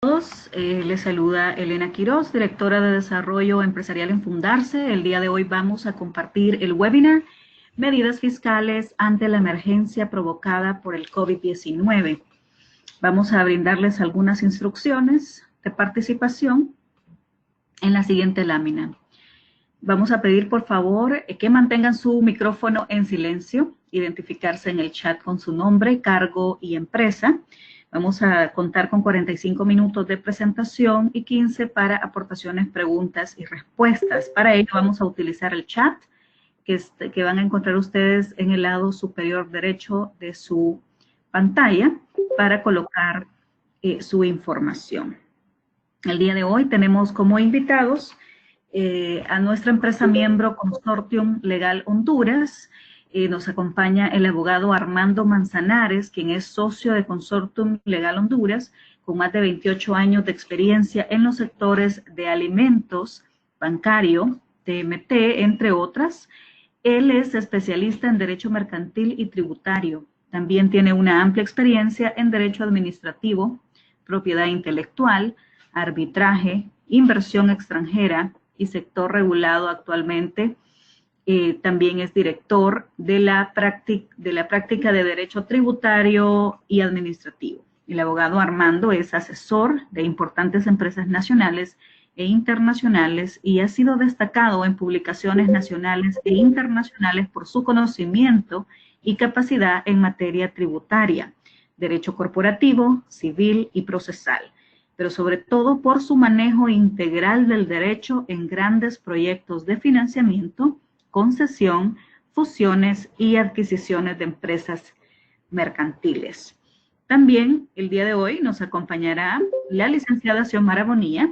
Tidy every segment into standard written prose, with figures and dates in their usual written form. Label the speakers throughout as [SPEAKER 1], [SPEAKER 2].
[SPEAKER 1] Les saluda Elena Quiroz, directora de Desarrollo Empresarial en Fundarse. El día de hoy vamos a compartir el webinar Medidas Fiscales ante la emergencia provocada por el COVID-19. Vamos a brindarles algunas instrucciones de participación en la siguiente lámina. Vamos a pedir, por favor, que mantengan su micrófono en silencio, identificarse en el chat con su nombre, cargo y empresa. Vamos a contar con 45 minutos de presentación y 15 para aportaciones, preguntas y respuestas. Para ello vamos a utilizar el chat que van a encontrar ustedes en el lado superior derecho de su pantalla para colocar su información. El día de hoy tenemos como invitados a nuestra empresa miembro Consortium Legal Honduras. Nos acompaña el abogado Armando Manzanares, quien es socio de Consortium Legal Honduras, con más de 28 años de experiencia en los sectores de alimentos, bancario, TMT, entre otras. Él es especialista en Derecho Mercantil y Tributario. También tiene una amplia experiencia en Derecho Administrativo, Propiedad Intelectual, Arbitraje, Inversión Extranjera y Sector Regulado actualmente. También es director de la práctica de Derecho Tributario y Administrativo. El abogado Armando es asesor de importantes empresas nacionales e internacionales y ha sido destacado en publicaciones nacionales e internacionales por su conocimiento y capacidad en materia tributaria, derecho corporativo, civil y procesal, pero sobre todo por su manejo integral del derecho en grandes proyectos de financiamiento, concesión, fusiones y adquisiciones de empresas mercantiles. También el día de hoy nos acompañará la licenciada Xiomara Bonilla,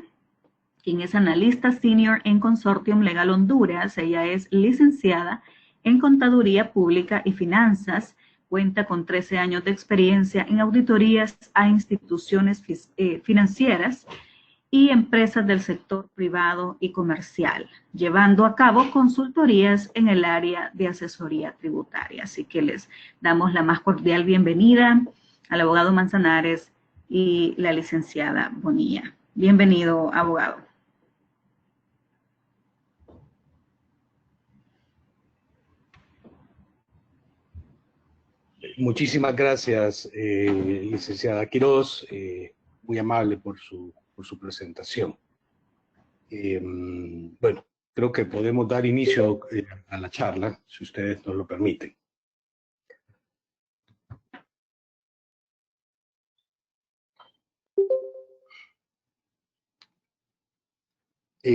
[SPEAKER 1] quien es analista senior en Consortium Legal Honduras. Ella es licenciada en Contaduría Pública y Finanzas, cuenta con 13 años de experiencia en auditorías a instituciones financieras y empresas del sector privado y comercial, llevando a cabo consultorías en el área de asesoría tributaria. Así que les damos la más cordial bienvenida al abogado Manzanares y la licenciada Bonilla. Bienvenido, abogado.
[SPEAKER 2] Muchísimas gracias, licenciada Quiroz, muy amable por su presentación. Bueno, creo que podemos dar inicio a la charla, si ustedes nos lo permiten.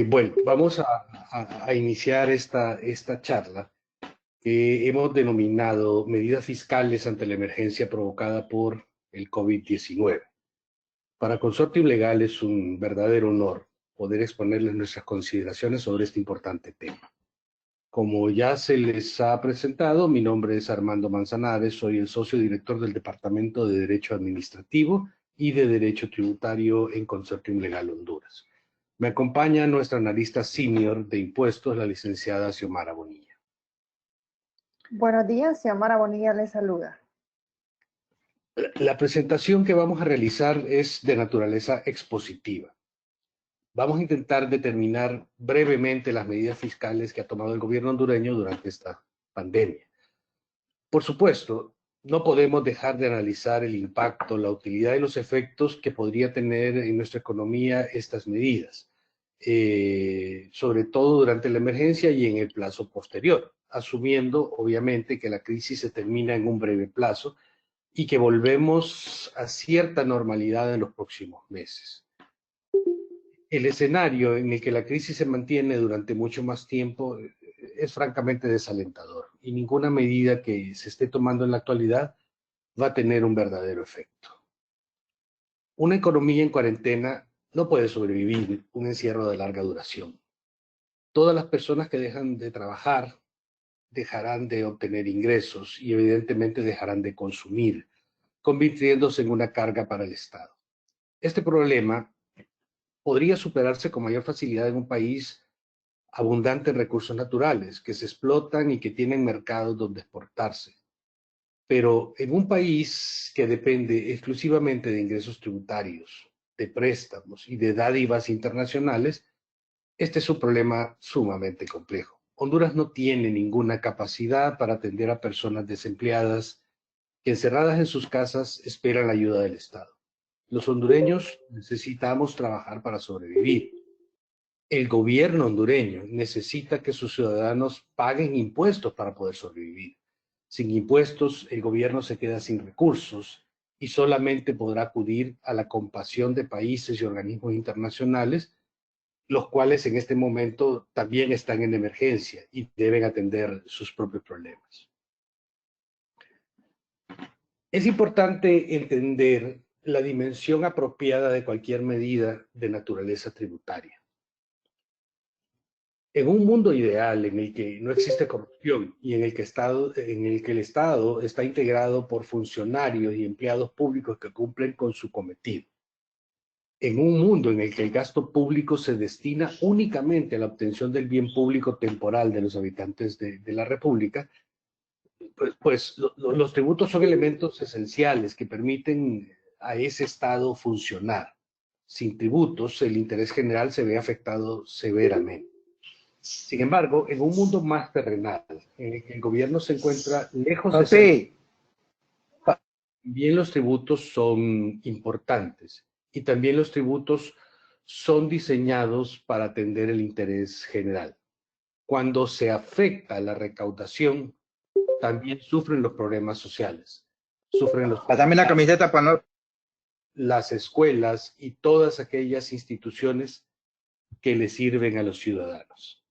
[SPEAKER 2] Bueno, vamos a iniciar esta charla que hemos denominado Medidas Fiscales ante la emergencia provocada por el COVID-19. Para Consortium Legal es un verdadero honor poder exponerles nuestras consideraciones sobre este importante tema. Como ya se les ha presentado, mi nombre es Armando Manzanares, soy el socio director del Departamento de Derecho Administrativo y de Derecho Tributario en Consortium Legal Honduras. Me acompaña nuestra analista senior de impuestos, la licenciada Xiomara Bonilla.
[SPEAKER 3] Buenos días, Xiomara Bonilla les saluda.
[SPEAKER 2] La presentación que vamos a realizar es de naturaleza expositiva. Vamos a intentar determinar brevemente las medidas fiscales que ha tomado el gobierno hondureño durante esta pandemia. Por supuesto, no podemos dejar de analizar el impacto, la utilidad y los efectos que podría tener en nuestra economía estas medidas, sobre todo durante la emergencia y en el plazo posterior, asumiendo obviamente que la crisis se termina en un breve plazo y que volvemos a cierta normalidad en los próximos meses. El escenario en el que la crisis se mantiene durante mucho más tiempo es francamente desalentador y ninguna medida que se esté tomando en la actualidad va a tener un verdadero efecto. Una economía en cuarentena no puede sobrevivir un encierro de larga duración. Todas las personas que dejan de trabajar dejarán de obtener ingresos y evidentemente dejarán de consumir, convirtiéndose en una carga para el Estado. Este problema podría superarse con mayor facilidad en un país abundante en recursos naturales, que se explotan y que tienen mercados donde exportarse. Pero en un país que depende exclusivamente de ingresos tributarios, de préstamos y de dádivas internacionales, este es un problema sumamente complejo. Honduras no tiene ninguna capacidad para atender a personas desempleadas que encerradas en sus casas esperan la ayuda del Estado. Los hondureños necesitamos trabajar para sobrevivir. El gobierno hondureño necesita que sus ciudadanos paguen impuestos para poder sobrevivir. Sin impuestos, el gobierno se queda sin recursos y solamente podrá acudir a la compasión de países y organismos internacionales, los cuales en este momento también están en emergencia y deben atender sus propios problemas. Es importante entender la dimensión apropiada de cualquier medida de naturaleza tributaria. En un mundo ideal en el que no existe corrupción y en el que el Estado está integrado por funcionarios y empleados públicos que cumplen con su cometido, en un mundo en el que el gasto público se destina únicamente a la obtención del bien público temporal de los habitantes de la República, los tributos son elementos esenciales que permiten a ese Estado funcionar. Sin tributos, el interés general se ve afectado severamente. Sin embargo, en un mundo más terrenal, en el que el gobierno se encuentra lejos de ser, también los tributos son importantes y también los tributos son diseñados para atender el interés general. Cuando se afecta la recaudación, también sufren los problemas sociales. Sufren los
[SPEAKER 4] Pásame la camiseta para no...
[SPEAKER 2] las escuelas y todas aquellas instituciones que le sirven a los ciudadanos.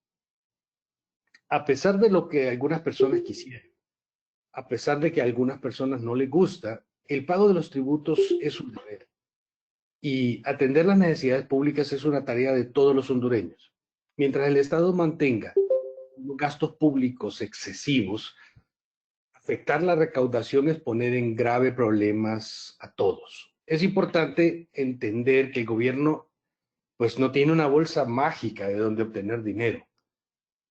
[SPEAKER 2] A pesar de lo que algunas personas quisieran, a pesar de que a algunas personas no les gusta, el pago de los tributos es un deber. Y atender las necesidades públicas es una tarea de todos los hondureños. Mientras el Estado mantenga gastos públicos excesivos, afectar la recaudación es poner en grave problemas a todos. Es importante entender que el gobierno pues no tiene una bolsa mágica de donde obtener dinero.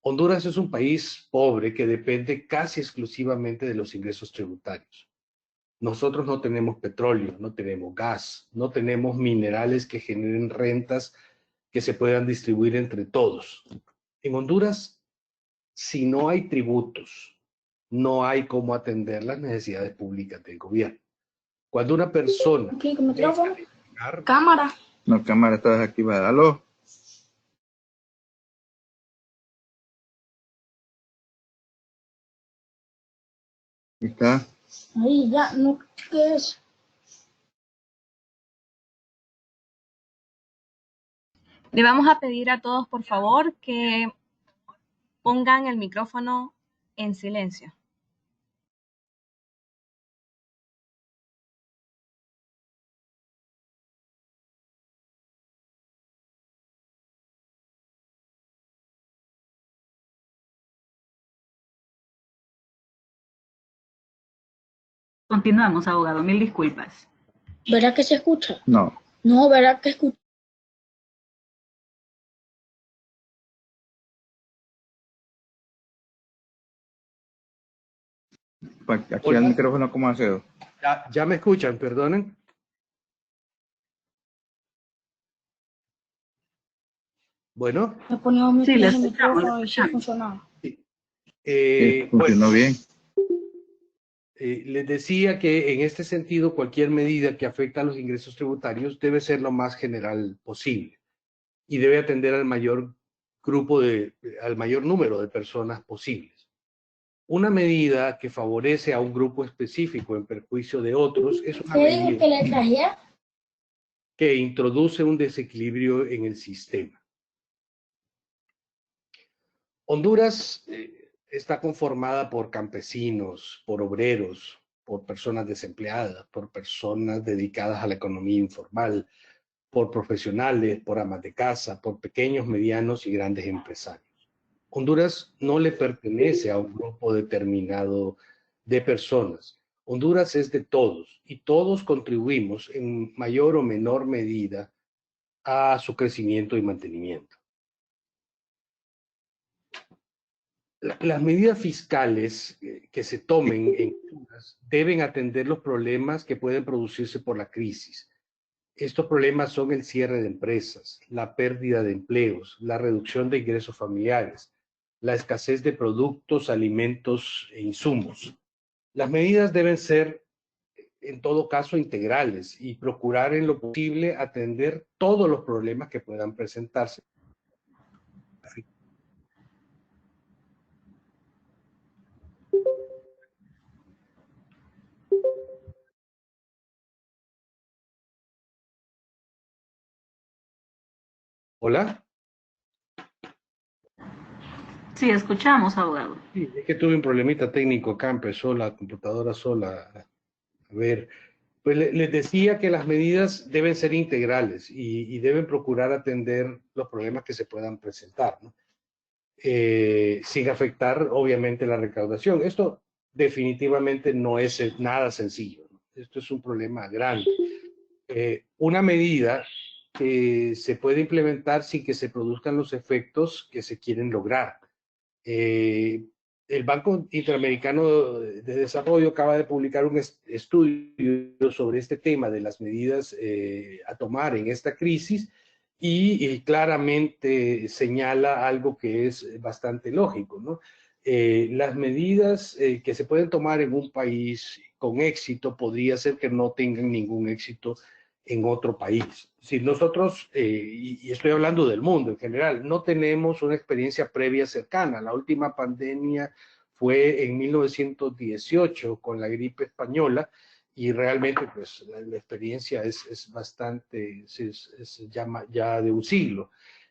[SPEAKER 2] Honduras es un país pobre que depende casi exclusivamente de los ingresos tributarios. Nosotros no tenemos petróleo, no tenemos gas, no tenemos minerales que generen rentas que se puedan distribuir entre todos. En Honduras, si no hay tributos, no hay cómo atender las necesidades públicas del gobierno. Cuando una persona...
[SPEAKER 4] Cámara. No, cámara está desactivada. ¿Aló? ¿Está?
[SPEAKER 5] Ahí ya, no, ¿qué es?
[SPEAKER 6] Le vamos a pedir a todos, por favor, que pongan el micrófono en silencio.
[SPEAKER 1] Continuamos, abogado. Mil disculpas.
[SPEAKER 5] ¿Verdad que se escucha?
[SPEAKER 4] No.
[SPEAKER 5] No, ¿verdad que escucha?
[SPEAKER 4] Aquí al micrófono, ¿cómo hace?
[SPEAKER 2] Ya me escuchan, perdonen. Bueno.
[SPEAKER 5] Me ponía mi
[SPEAKER 1] Sí, le
[SPEAKER 5] el
[SPEAKER 1] escuchamos,
[SPEAKER 5] micrófono y sí funcionaba.
[SPEAKER 4] Funcionó bien.
[SPEAKER 2] Les decía que en este sentido cualquier medida que afecta a los ingresos tributarios debe ser lo más general posible y debe atender al mayor número de personas posibles. Una medida que favorece a un grupo específico en perjuicio de otros es una medida
[SPEAKER 5] que le traía?
[SPEAKER 2] que introduce un desequilibrio en el sistema. Honduras está conformada por campesinos, por obreros, por personas desempleadas, por personas dedicadas a la economía informal, por profesionales, por amas de casa, por pequeños, medianos y grandes empresarios. Honduras no le pertenece a un grupo determinado de personas. Honduras es de todos y todos contribuimos en mayor o menor medida a su crecimiento y mantenimiento. Las medidas fiscales que se tomen en Honduras deben atender los problemas que pueden producirse por la crisis, Estos problemas son el cierre de empresas, la pérdida de empleos, la reducción de ingresos familiares, la escasez de productos, alimentos e insumos. Las medidas deben ser, en todo caso, integrales y procurar en lo posible atender todos los problemas que puedan presentarse. ¿Hola?
[SPEAKER 1] Sí, escuchamos, abogado.
[SPEAKER 2] Sí, es que tuve un problemita técnico acá, empezó la computadora sola. A ver, pues les decía que las medidas deben ser integrales y deben procurar atender los problemas que se puedan presentar, ¿no? Sin afectar, obviamente, la recaudación. Esto definitivamente no es nada sencillo, ¿no? Esto es un problema grande. Una medida que se puede implementar sin que se produzcan los efectos que se quieren lograr. El Banco Interamericano de Desarrollo acaba de publicar un estudio sobre este tema de las medidas a tomar en esta crisis y claramente señala algo que es bastante lógico, ¿no? Las medidas que se pueden tomar en un país con éxito podría ser que no tengan ningún éxito en otro país. Si nosotros, y estoy hablando del mundo en general, no tenemos una experiencia previa cercana. La última pandemia fue en 1918 con la gripe española y realmente pues la experiencia es bastante, es ya de un siglo.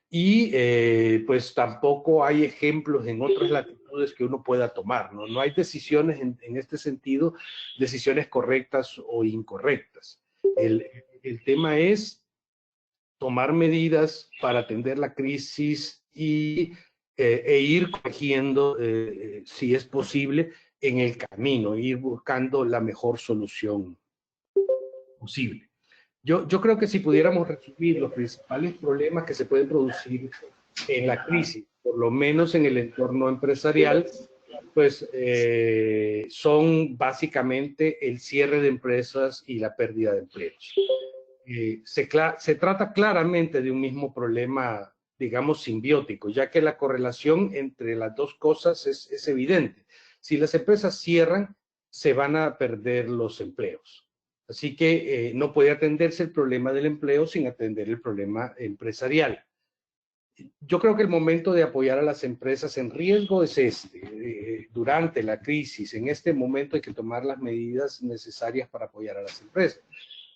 [SPEAKER 2] Y pues tampoco hay ejemplos en otras latitudes que uno pueda tomar, ¿no? No hay decisiones en este sentido, decisiones correctas o incorrectas. El tema es tomar medidas para atender la crisis e ir corrigiendo, si es posible, en el camino, ir buscando la mejor solución posible. Yo creo que si pudiéramos resumir los principales problemas que se pueden producir en la crisis, por lo menos en el entorno empresarial, pues son básicamente el cierre de empresas y la pérdida de empleos. Se trata claramente de un mismo problema, digamos, simbiótico, ya que la correlación entre las dos cosas es evidente. Si las empresas cierran, se van a perder los empleos. Así que no puede atenderse el problema del empleo sin atender el problema empresarial. Yo creo que el momento de apoyar a las empresas en riesgo es este. Durante la crisis, en este momento hay que tomar las medidas necesarias para apoyar a las empresas,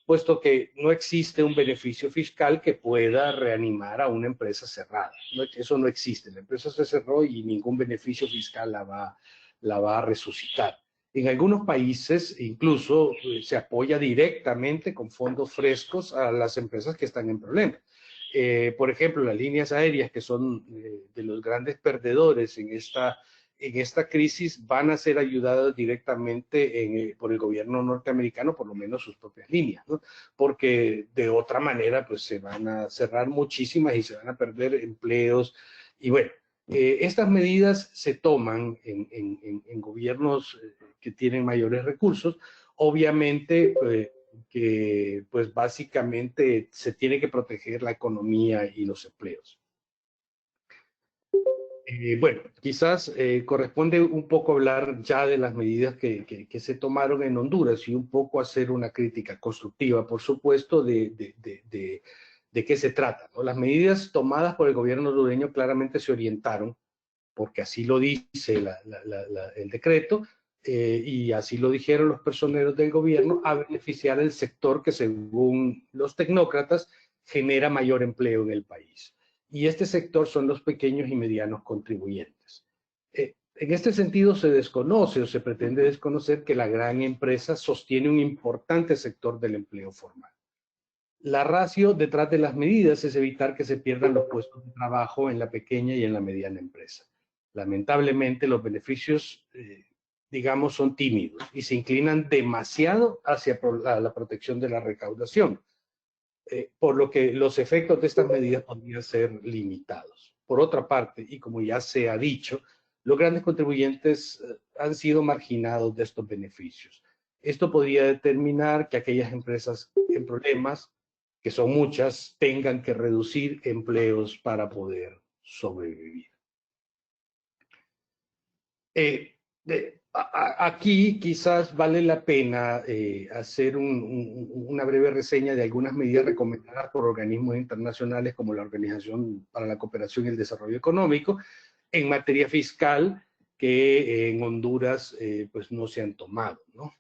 [SPEAKER 2] puesto que no existe un beneficio fiscal que pueda reanimar a una empresa cerrada. Eso no existe. La empresa se cerró y ningún beneficio fiscal la va a resucitar. En algunos países incluso se apoya directamente con fondos frescos a las empresas que están en problemas. Por ejemplo, las líneas aéreas, que son de los grandes perdedores en esta crisis, van a ser ayudadas directamente por el gobierno norteamericano, por lo menos sus propias líneas, ¿no? Porque de otra manera pues se van a cerrar muchísimas y se van a perder empleos. Y bueno, estas medidas se toman en gobiernos que tienen mayores recursos. Obviamente que pues básicamente se tiene que proteger la economía y los empleos. Bueno, quizás corresponde un poco hablar ya de las medidas que se tomaron en Honduras y un poco hacer una crítica constructiva, por supuesto, de qué se trata, ¿no? Las medidas tomadas por el gobierno hondureño claramente se orientaron, porque así lo dice el decreto, y así lo dijeron los personeros del gobierno, a beneficiar el sector que, según los tecnócratas, genera mayor empleo en el país. Y este sector son los pequeños y medianos contribuyentes. En este sentido, se desconoce o se pretende desconocer que la gran empresa sostiene un importante sector del empleo formal. La ratio detrás de las medidas es evitar que se pierdan los puestos de trabajo en la pequeña y en la mediana empresa. Lamentablemente, los beneficios, digamos, son tímidos y se inclinan demasiado hacia la protección de la recaudación, por lo que los efectos de estas medidas podrían ser limitados. Por otra parte, y como ya se ha dicho, los grandes contribuyentes han sido marginados de estos beneficios. Esto podría determinar que aquellas empresas en problemas que son muchas, tengan que reducir empleos para poder sobrevivir. Aquí quizás vale la pena hacer una breve reseña de algunas medidas recomendadas por organismos internacionales como la Organización para la Cooperación y el Desarrollo Económico en materia fiscal que en Honduras pues no se han tomado, ¿no?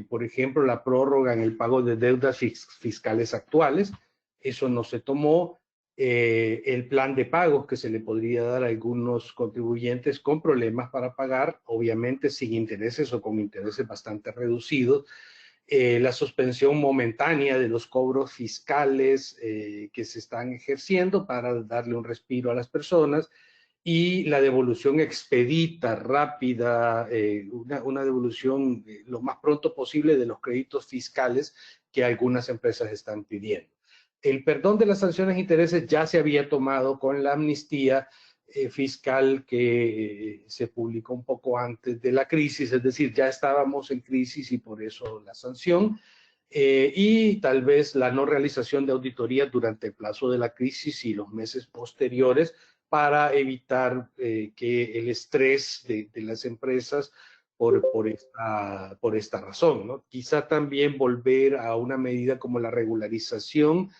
[SPEAKER 2] Por ejemplo, la prórroga en el pago de deudas fiscales actuales, eso no se tomó. El plan de pagos que se le podría dar a algunos contribuyentes con problemas para pagar, obviamente sin intereses o con intereses bastante reducidos, la suspensión momentánea de los cobros fiscales que se están ejerciendo para darle un respiro a las personas, y la devolución expedita, rápida, una devolución lo más pronto posible de los créditos fiscales que algunas empresas están pidiendo. El perdón de las sanciones e intereses ya se había tomado con la amnistía fiscal que se publicó un poco antes de la crisis, es decir, ya estábamos en crisis y por eso la sanción. Y tal vez la no realización de auditorías durante el plazo de la crisis y los meses posteriores para evitar que el estrés de las empresas por esta razón, ¿no? Quizá también volver a una medida como la regularización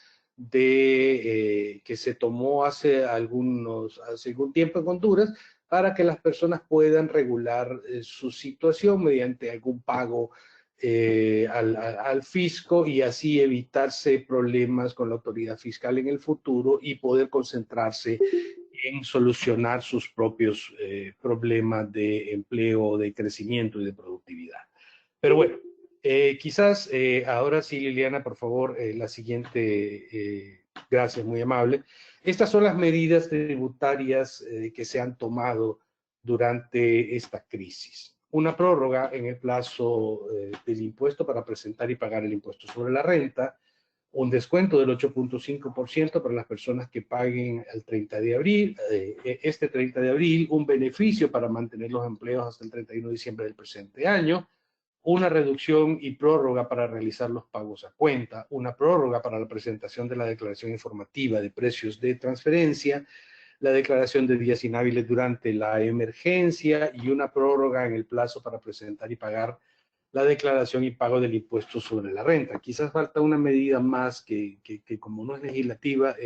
[SPEAKER 2] que se tomó hace algún tiempo en Honduras para que las personas puedan regular su situación mediante algún pago al fisco y así evitarse problemas con la autoridad fiscal en el futuro y poder concentrarse en solucionar sus propios problemas de empleo, de crecimiento y de productividad. Pero bueno, quizás ahora sí, Liliana, por favor, la siguiente, gracias, muy amable. Estas son las medidas tributarias que se han tomado durante esta crisis. Una prórroga en el plazo del impuesto para presentar y pagar el impuesto sobre la renta, un descuento del 8.5% para las personas que paguen el 30 de abril, este 30 de abril, un beneficio para mantener los empleos hasta el 31 de diciembre del presente año, una reducción y prórroga para realizar los pagos a cuenta, una prórroga para la presentación de la declaración informativa de precios de transferencia, la declaración de días inhábiles durante la emergencia y una prórroga en el plazo para presentar y pagar la declaración y pago del impuesto sobre la renta. Quizás falta una medida más que como no es legislativa,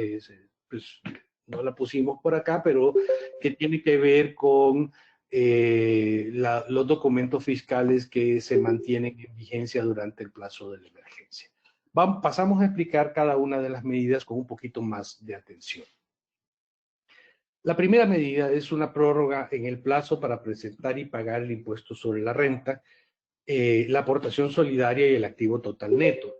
[SPEAKER 2] pues no la pusimos por acá, pero que tiene que ver con los documentos fiscales que se mantienen en vigencia durante el plazo de la emergencia. Pasamos a explicar cada una de las medidas con un poquito más de atención. La primera medida es una prórroga en el plazo para presentar y pagar el impuesto sobre la renta, la aportación solidaria y el activo total neto.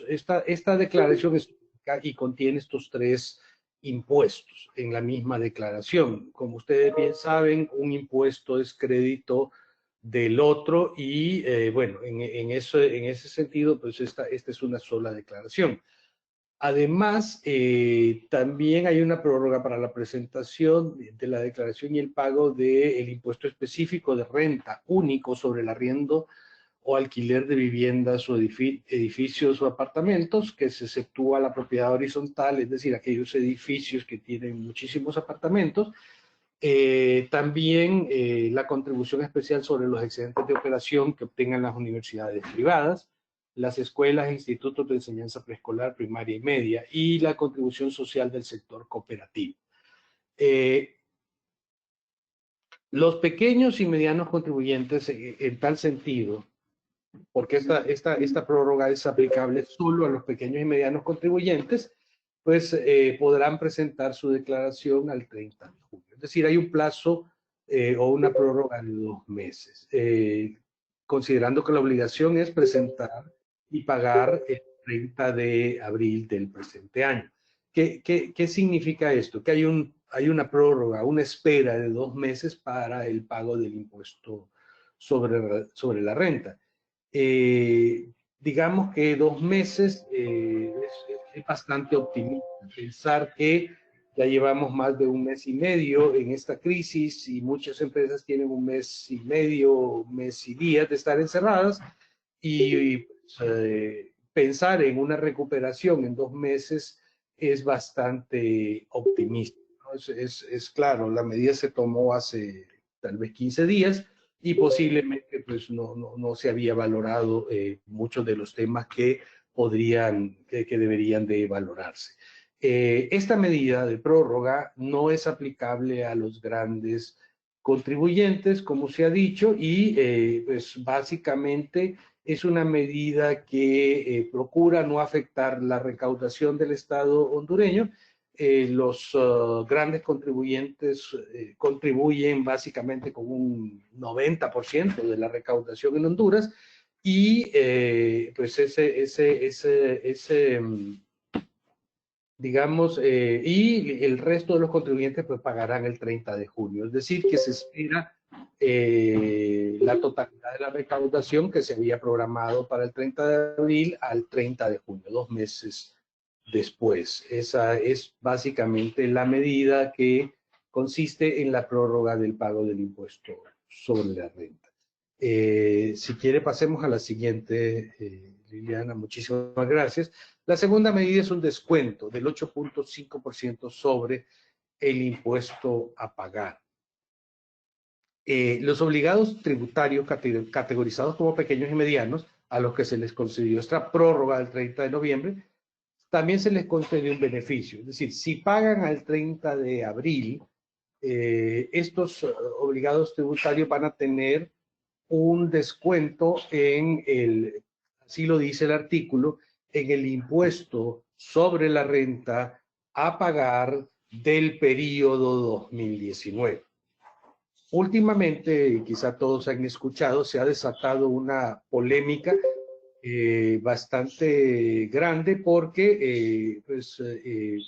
[SPEAKER 2] Esta declaración explica y contiene estos tres impuestos en la misma declaración. Como ustedes bien saben, un impuesto es crédito del otro y bueno, en ese sentido, pues esta es una sola declaración. Además, también hay una prórroga para la presentación de la declaración y el pago del impuesto específico de renta único sobre el arriendo o alquiler de viviendas o edificios o apartamentos, que se exceptúa la propiedad horizontal, es decir, aquellos edificios que tienen muchísimos apartamentos. También la contribución especial sobre los excedentes de operación que obtengan las universidades privadas, las escuelas e institutos de enseñanza preescolar, primaria y media, y la contribución social del sector cooperativo. Los pequeños y medianos contribuyentes, en tal sentido, porque esta prórroga es aplicable solo a los pequeños y medianos contribuyentes, pues podrán presentar su declaración al 30 de junio. Es decir, hay un plazo o una prórroga de 2 meses, considerando que la obligación es presentar y pagar el 30 de abril del presente año. ¿Qué significa esto? Que hay una prórroga, una espera de 2 meses para el pago del impuesto sobre la renta. Digamos que 2 meses es bastante optimista. Pensar que ya llevamos más de 1 mes y medio en esta crisis y muchas empresas tienen 1 mes y medio, 1 mes y días de estar encerradas y pensar en una recuperación en 2 meses es bastante optimista, ¿no? Es claro, la medida se tomó hace tal vez 15 días y posiblemente pues no se había valorado muchos de los temas que deberían de valorarse. Esta medida de prórroga no es aplicable a los grandes contribuyentes, como se ha dicho, y pues básicamente es una medida que procura no afectar la recaudación del Estado hondureño. Los grandes contribuyentes contribuyen básicamente con un 90% de la recaudación en Honduras y pues digamos, y el resto de los contribuyentes pues pagarán el 30 de junio. Es decir, que se espera la totalidad de la recaudación que se había programado para el 30 de abril al 30 de junio, 2 meses después. Esa es básicamente la medida que consiste en la prórroga del pago del impuesto sobre la renta. Si quiere, pasemos a la siguiente, Liliana, muchísimas gracias. La segunda medida es un descuento del 8.5% sobre el impuesto a pagar. Los obligados tributarios categorizados como pequeños y medianos, a los que se les concedió esta prórroga del 30 de noviembre, también se les concedió un beneficio. Es decir, si pagan al 30 de abril, estos obligados tributarios van a tener un descuento así lo dice el artículo, en el impuesto sobre la renta a pagar del periodo 2019. Últimamente, quizá todos han escuchado, se ha desatado una polémica bastante grande porque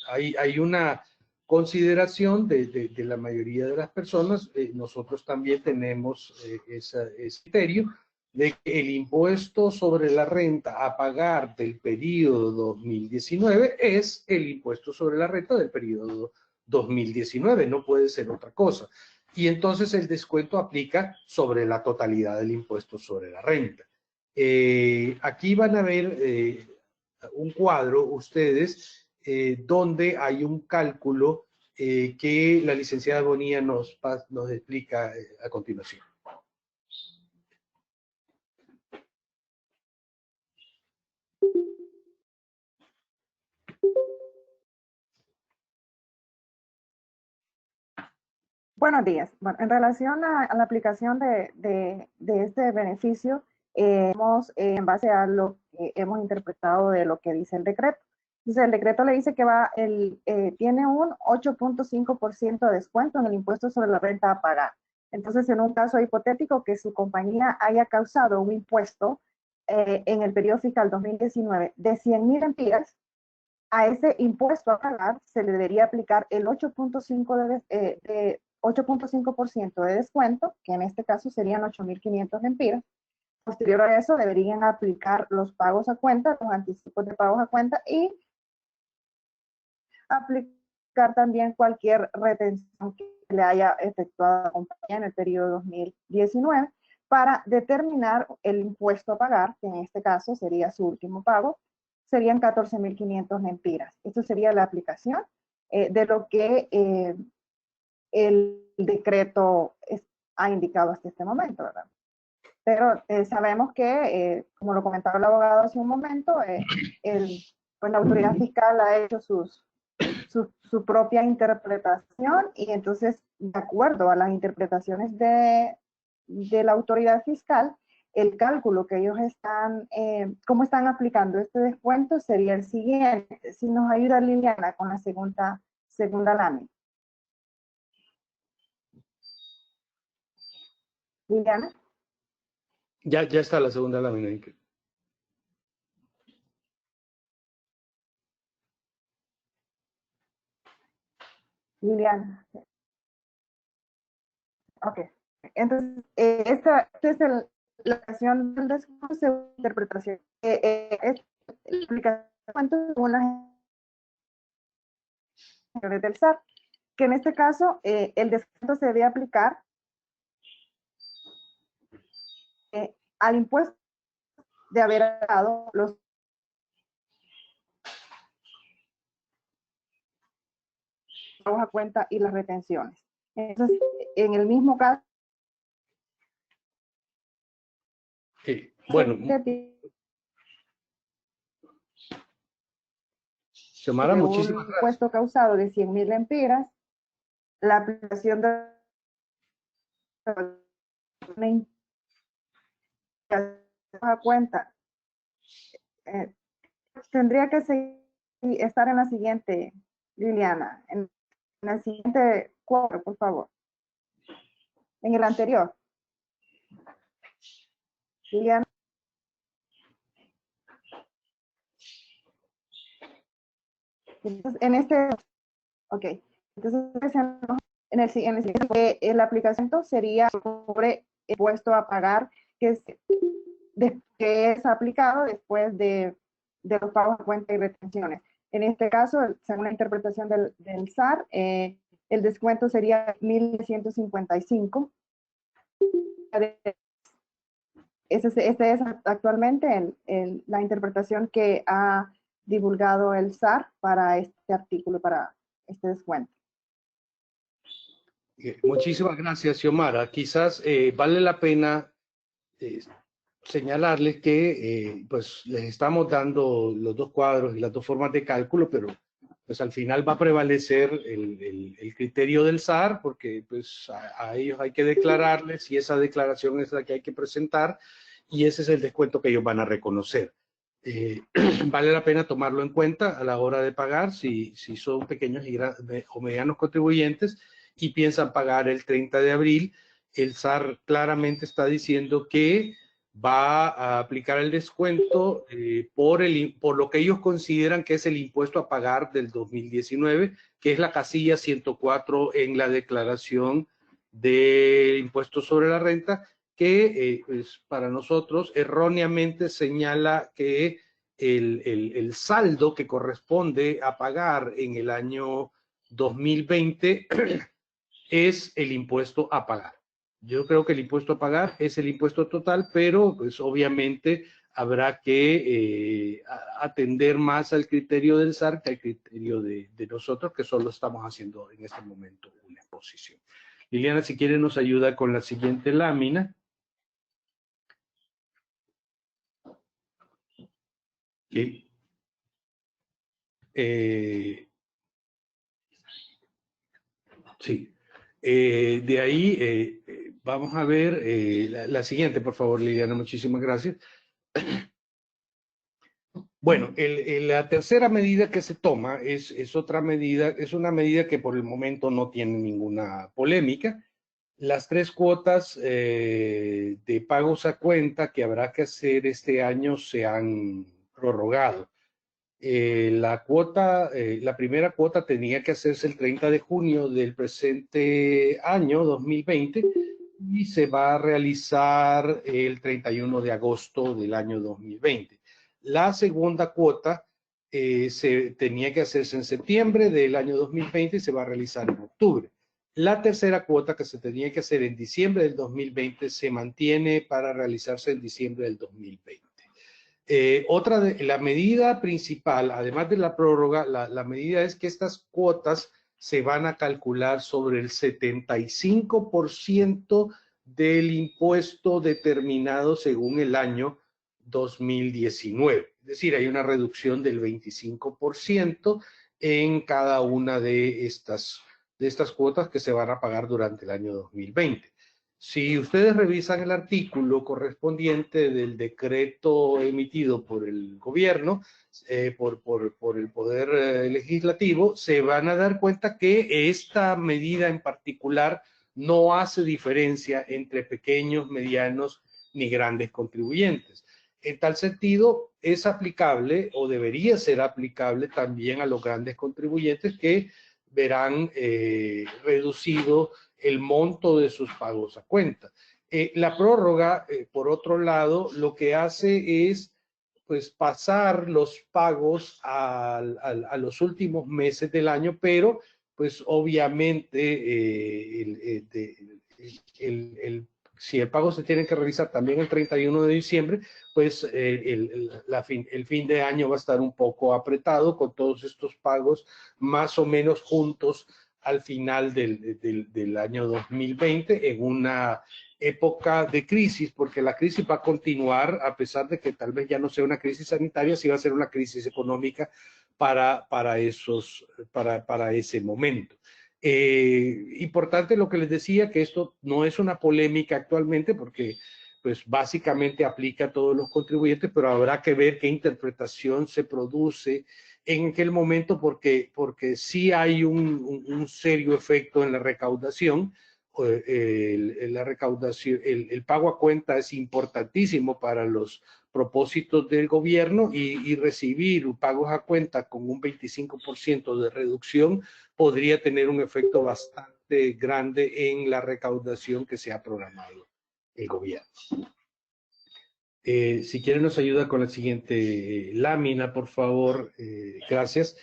[SPEAKER 2] hay una consideración de la mayoría de las personas. Nosotros también tenemos ese criterio de que el impuesto sobre la renta a pagar del periodo 2019 es el impuesto sobre la renta del periodo 2019, no puede ser otra cosa. Y entonces el descuento aplica sobre la totalidad del impuesto sobre la renta. Aquí van a ver un cuadro ustedes donde hay un cálculo que la licenciada Bonilla nos explica a continuación.
[SPEAKER 3] Buenos días. Bueno, en relación a la aplicación de este beneficio, en base a lo que hemos interpretado de lo que dice el decreto. Entonces, el decreto le dice que tiene un 8.5% de descuento en el impuesto sobre la renta a pagar. Entonces, en un caso hipotético que su compañía haya causado un impuesto en el periodo fiscal 2019 de 100,000 lempiras, a ese impuesto a pagar se le debería aplicar el 8.5% de descuento, que en este caso serían 8.500 lempiras. Posterior a eso, deberían aplicar los pagos a cuenta, los anticipos de pagos a cuenta y aplicar también cualquier retención que le haya efectuado a la compañía en el periodo 2019 para determinar el impuesto a pagar, que en este caso sería su último pago, serían 14.500 lempiras. Esto sería la aplicación de lo que el decreto ha indicado hasta este momento, ¿verdad? Pero sabemos que, como lo comentaba el abogado hace un momento, pues la autoridad fiscal ha hecho su propia interpretación y entonces, de acuerdo a las interpretaciones de la autoridad fiscal, el cálculo que ellos cómo están aplicando este descuento sería el siguiente. Si nos ayuda Liliana con la segunda lámina. Liliana.
[SPEAKER 2] Ya está la segunda lámina.
[SPEAKER 3] Liliana. Ok. Entonces, esta es la aplicación del descuento según interpretación. Es la aplicación según las instrucciones del SAT, que en este caso el descuento se debe aplicar al impuesto de haber dado los pagos a cuenta y las retenciones. Entonces, en el mismo caso,
[SPEAKER 2] bueno, Xiomara, muchísimas
[SPEAKER 3] un
[SPEAKER 2] gracias.
[SPEAKER 3] impuesto causado de 100.000 lempiras, la aplicación de a cuenta tendría que estar en la siguiente, Liliana, en la siguiente cuadro, por favor. En el anterior. Liliana. Entonces, en este, ok. Entonces, en el siguiente, la aplicación sería sobre el impuesto a pagar que es aplicado después de los pagos a cuenta y retenciones. En este caso, según la interpretación del SAR, el descuento sería 1.155. Este es actualmente la interpretación que ha divulgado el SAR para este artículo, para este descuento.
[SPEAKER 2] Muchísimas gracias, Xiomara. Quizás vale la pena señalarles que pues les estamos dando los dos cuadros y las dos formas de cálculo, pero pues al final va a prevalecer el criterio del SAR, porque pues a ellos hay que declararles y esa declaración es la que hay que presentar y ese es el descuento que ellos van a reconocer. Vale la pena tomarlo en cuenta a la hora de pagar si son pequeños o medianos contribuyentes y piensan pagar el 30 de abril. El SAR claramente está diciendo que va a aplicar el descuento por lo que ellos consideran que es el impuesto a pagar del 2019, que es la casilla 104 en la declaración de impuestos sobre la renta, que pues para nosotros erróneamente señala que el saldo que corresponde a pagar en el año 2020 es el impuesto a pagar. Yo creo que el impuesto a pagar es el impuesto total, pero pues obviamente habrá que atender más al criterio del SAR que al criterio de nosotros, que solo estamos haciendo en este momento una exposición. Liliana, si quiere, nos ayuda con la siguiente lámina. Sí. Sí. De ahí vamos a ver la siguiente, por favor, Liliana, muchísimas gracias. Bueno, la tercera medida que se toma es otra medida, es una medida que por el momento no tiene ninguna polémica. Las 3 cuotas de pagos a cuenta que habrá que hacer este año se han prorrogado. La primera cuota tenía que hacerse el 30 de junio del presente año 2020 y se va a realizar el 31 de agosto del año 2020. La segunda cuota se tenía que hacerse en septiembre del año 2020 y se va a realizar en octubre. La tercera cuota, que se tenía que hacer en diciembre del 2020, se mantiene para realizarse en diciembre del 2020. La medida principal, además de la prórroga, la medida es que estas cuotas se van a calcular sobre el 75% del impuesto determinado según el año 2019. Es decir, hay una reducción del 25% en cada una de estas cuotas que se van a pagar durante el año 2020. Si ustedes revisan el artículo correspondiente del decreto emitido por el gobierno, por el Poder Legislativo, se van a dar cuenta que esta medida en particular no hace diferencia entre pequeños, medianos ni grandes contribuyentes. En tal sentido, es aplicable o debería ser aplicable también a los grandes contribuyentes que verán reducido el monto de sus pagos a cuenta. La prórroga, por otro lado, lo que hace es pues pasar los pagos a los últimos meses del año, pero pues obviamente si el pago se tiene que realizar también el 31 de diciembre, pues el fin de año va a estar un poco apretado con todos estos pagos más o menos juntos al final del año 2020 en una época de crisis, porque la crisis va a continuar a pesar de que tal vez ya no sea una crisis sanitaria, sí va a ser una crisis económica para ese momento. Importante lo que les decía, que esto no es una polémica actualmente, porque pues básicamente aplica a todos los contribuyentes, pero habrá que ver qué interpretación se produce en aquel momento, porque sí hay un serio efecto en la recaudación. El pago a cuenta es importantísimo para los propósitos del gobierno, y recibir pagos a cuenta con un 25% de reducción podría tener un efecto bastante grande en la recaudación que se ha programado el gobierno. Si quieren nos ayuda con la siguiente lámina, por favor. Gracias.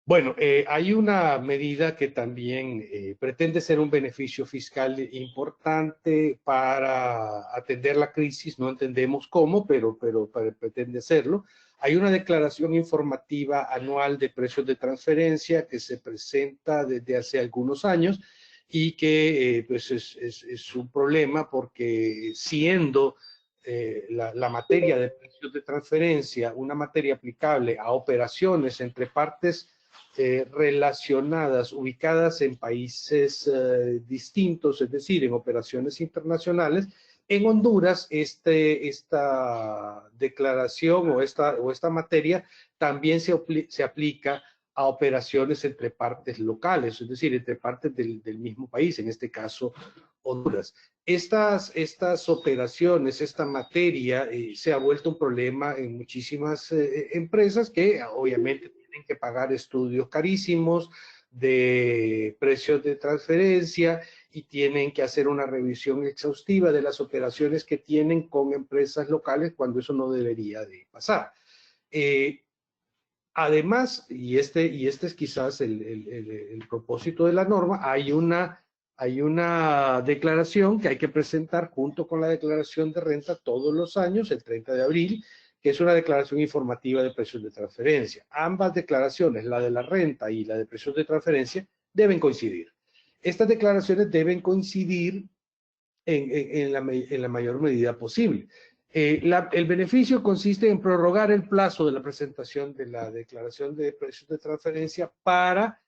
[SPEAKER 2] Bueno, hay una medida que también pretende ser un beneficio fiscal importante para atender la crisis. No entendemos cómo, pero pretende hacerlo. Hay una declaración informativa anual de precios de transferencia que se presenta desde hace algunos años y que pues es un problema, porque siendo la materia de precios de transferencia una materia aplicable a operaciones entre partes relacionadas, ubicadas en países distintos, es decir, en operaciones internacionales, en Honduras esta declaración o esta materia también se aplica a operaciones entre partes locales, es decir, entre partes del mismo país, en este caso Honduras. Estas operaciones, esta materia se ha vuelto un problema en muchísimas empresas que obviamente tienen que pagar estudios carísimos de precios de transferencia y tienen que hacer una revisión exhaustiva de las operaciones que tienen con empresas locales, cuando eso no debería de pasar. Además, y este es quizás el propósito de la norma, hay una declaración que hay que presentar junto con la declaración de renta todos los años, el 30 de abril, que es una declaración informativa de precios de transferencia. Ambas declaraciones, la de la renta y la de precios de transferencia, deben coincidir. Estas declaraciones deben coincidir en la mayor medida posible. El beneficio consiste en prorrogar el plazo de la presentación de la declaración de precios de transferencia para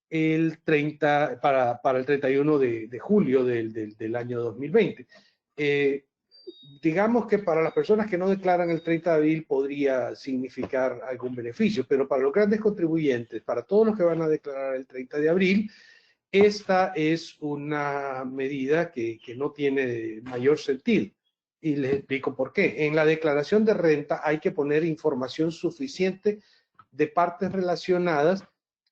[SPEAKER 2] el 31 de julio del año 2020. Digamos que para las personas que no declaran el 30 de abril podría significar algún beneficio, pero para los grandes contribuyentes, para todos los que van a declarar el 30 de abril, esta es una medida que no tiene mayor sentido. Y les explico por qué. En la declaración de renta hay que poner información suficiente de partes relacionadas,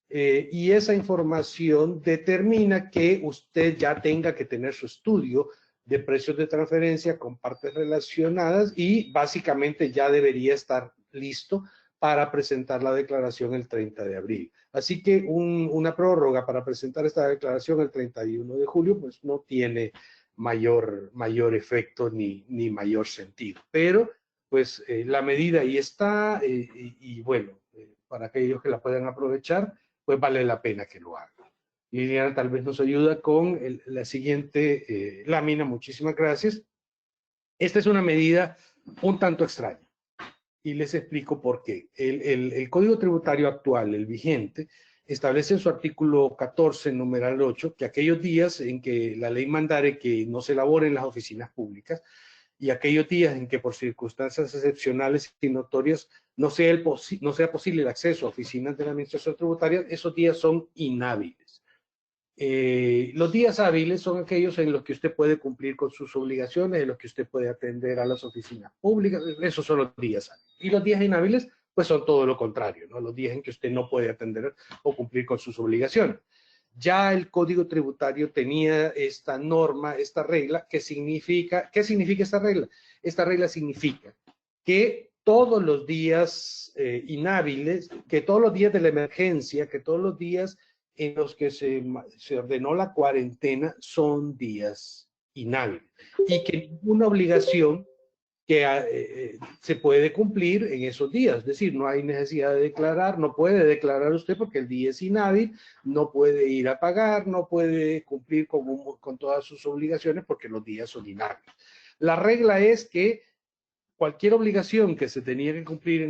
[SPEAKER 2] y esa información determina que usted ya tenga que tener su estudio de precios de transferencia con partes relacionadas, y básicamente ya debería estar listo para presentar la declaración el 30 de abril. Así que una prórroga para presentar esta declaración el 31 de julio pues no tiene mayor efecto ni mayor sentido. Pero pues la medida ahí está, y bueno, para aquellos que la puedan aprovechar, pues vale la pena que lo hagan. Liliana tal vez nos ayuda con la siguiente lámina. Muchísimas gracias. Esta es una medida un tanto extraña y les explico por qué. El Código Tributario actual, el vigente, establece en su artículo 14, numeral 8, que aquellos días en que la ley mandare que no se elaboren las oficinas públicas y aquellos días en que por circunstancias excepcionales y notorias no sea posible el acceso a oficinas de la administración tributaria, esos días son inhábiles. Los días hábiles son aquellos en los que usted puede cumplir con sus obligaciones, en los que usted puede atender a las oficinas públicas. Esos son los días hábiles. Y los días inhábiles, pues son todo lo contrario, ¿no? Los días en que usted no puede atender o cumplir con sus obligaciones. Ya el Código Tributario tenía esta norma, esta regla, ¿qué significa esta regla? Esta regla significa que todos los días inhábiles, que todos los días de la emergencia, que todos los días en los que se ordenó la cuarentena son días inhábiles, y que ninguna obligación que se puede cumplir en esos días. Es decir, no hay necesidad de declarar, no puede declarar usted porque el día es inhábil, no puede ir a pagar, no puede cumplir con todas sus obligaciones porque los días son inhábiles. La regla es que cualquier obligación que se tenía que cumplir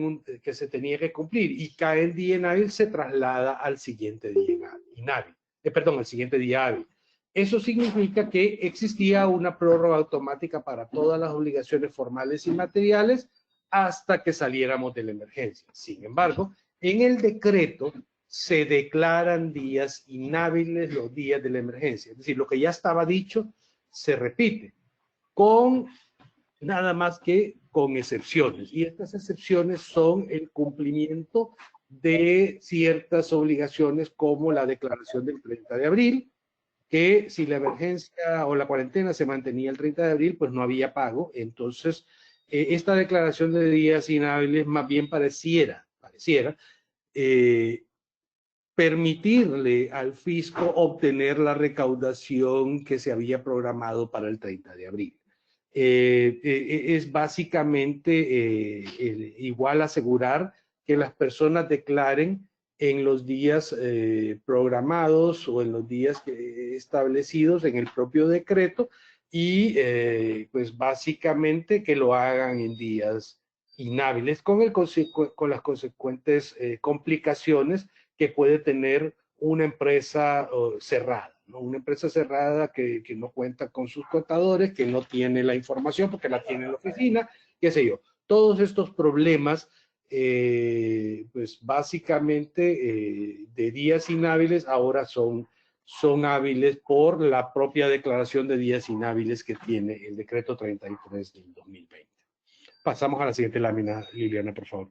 [SPEAKER 2] y cae en día inhábil se traslada al siguiente día inhábil. Al siguiente día hábil. Eso significa que existía una prórroga automática para todas las obligaciones formales y materiales hasta que saliéramos de la emergencia. Sin embargo, en el decreto se declaran días inhábiles los días de la emergencia. Es decir, lo que ya estaba dicho se repite, con nada más que con excepciones. Y estas excepciones son el cumplimiento de ciertas obligaciones como la declaración del 30 de abril, que si la emergencia o la cuarentena se mantenía el 30 de abril, pues no había pago. Entonces, esta declaración de días inhábiles más bien pareciera permitirle al fisco obtener la recaudación que se había programado para el 30 de abril. Es básicamente igual asegurar que las personas declaren en los días programados o en los días establecidos en el propio decreto y pues básicamente que lo hagan en días inhábiles con las consecuentes complicaciones que puede tener una empresa cerrada. ¿No? Una empresa cerrada que no cuenta con sus contadores, que no tiene la información porque la tiene en la oficina, qué sé yo. Todos estos problemas, pues básicamente de días inhábiles ahora son hábiles por la propia declaración de días inhábiles que tiene el decreto 33 del 2020. Pasamos a la siguiente lámina, Liliana, por favor.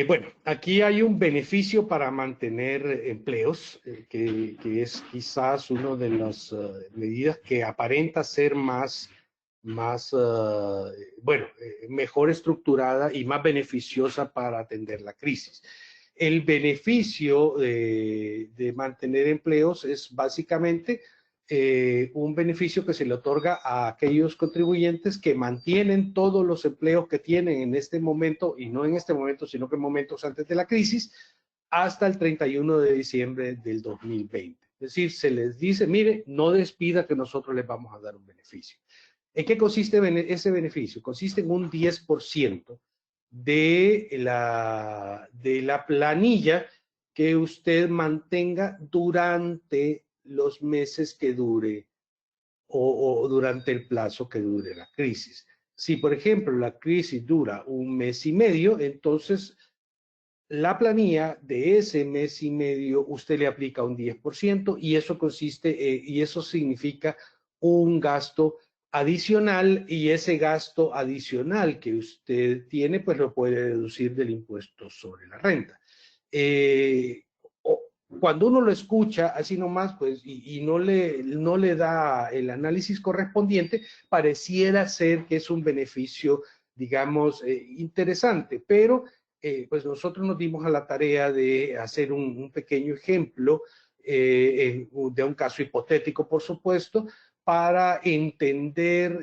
[SPEAKER 2] Bueno, aquí hay un beneficio para mantener empleos, que es quizás una de las medidas que aparenta ser mejor estructurada y más beneficiosa para atender la crisis. El beneficio de mantener empleos es básicamente un beneficio que se le otorga a aquellos contribuyentes que mantienen todos los empleos que tienen en este momento, y no en este momento, sino que en momentos antes de la crisis, hasta el 31 de diciembre del 2020. Es decir, se les dice, mire, no despida que nosotros les vamos a dar un beneficio. ¿En qué consiste ese beneficio? Consiste en un 10% de la planilla que usted mantenga durante los meses que dure o durante el plazo que dure la crisis. Si, por ejemplo, la crisis dura un mes y medio, entonces la planilla de ese mes y medio usted le aplica un 10% y eso y eso significa un gasto adicional, y ese gasto adicional que usted tiene, pues lo puede deducir del impuesto sobre la renta. Cuando uno lo escucha así nomás, pues, y no le da el análisis correspondiente, pareciera ser que es un beneficio, digamos, interesante, pero pues nosotros nos dimos a la tarea de hacer un pequeño ejemplo de un caso hipotético, por supuesto, para entender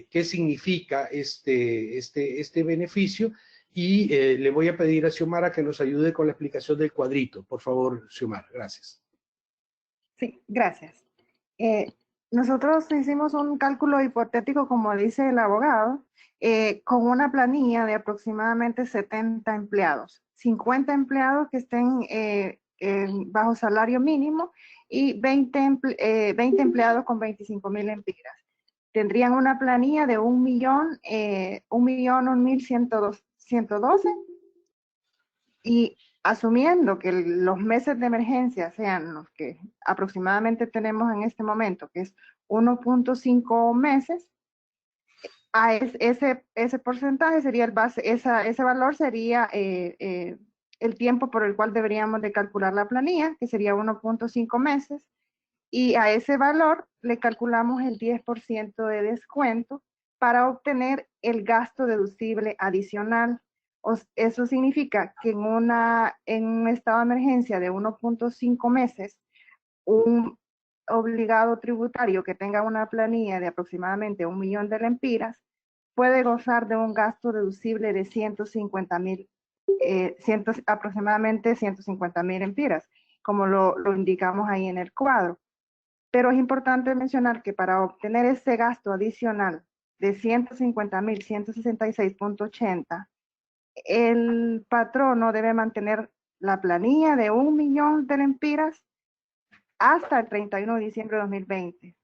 [SPEAKER 2] qué significa este beneficio. Y le voy a pedir a Xiomara que nos ayude con la explicación del cuadrito. Por favor, Xiomara, gracias.
[SPEAKER 3] Sí, gracias. Nosotros hicimos un cálculo hipotético, como dice el abogado, con una planilla de aproximadamente 70 empleados. 50 empleados que estén bajo salario mínimo y 20 empleados con 25,000 empiras. Tendrían una planilla de 1.112, y asumiendo que los meses de emergencia sean los que aproximadamente tenemos en este momento, que es 1.5 meses, a ese porcentaje sería ese valor sería el tiempo por el cual deberíamos de calcular la planilla, que sería 1.5 meses, y a ese valor le calculamos el 10% de descuento para obtener el gasto deducible adicional. Eso significa que en un estado de emergencia de 1.5 meses, obligado tributario que tenga una planilla de aproximadamente 1 millón de lempiras puede gozar de un gasto deducible de 150,000, aproximadamente 150,000 lempiras, como lo indicamos ahí en el cuadro. Pero es importante mencionar que para obtener ese gasto adicional de 150,000, 166.80, el patrono debe mantener la planilla de 1 millón de lempiras hasta el 31 de diciembre de 2020.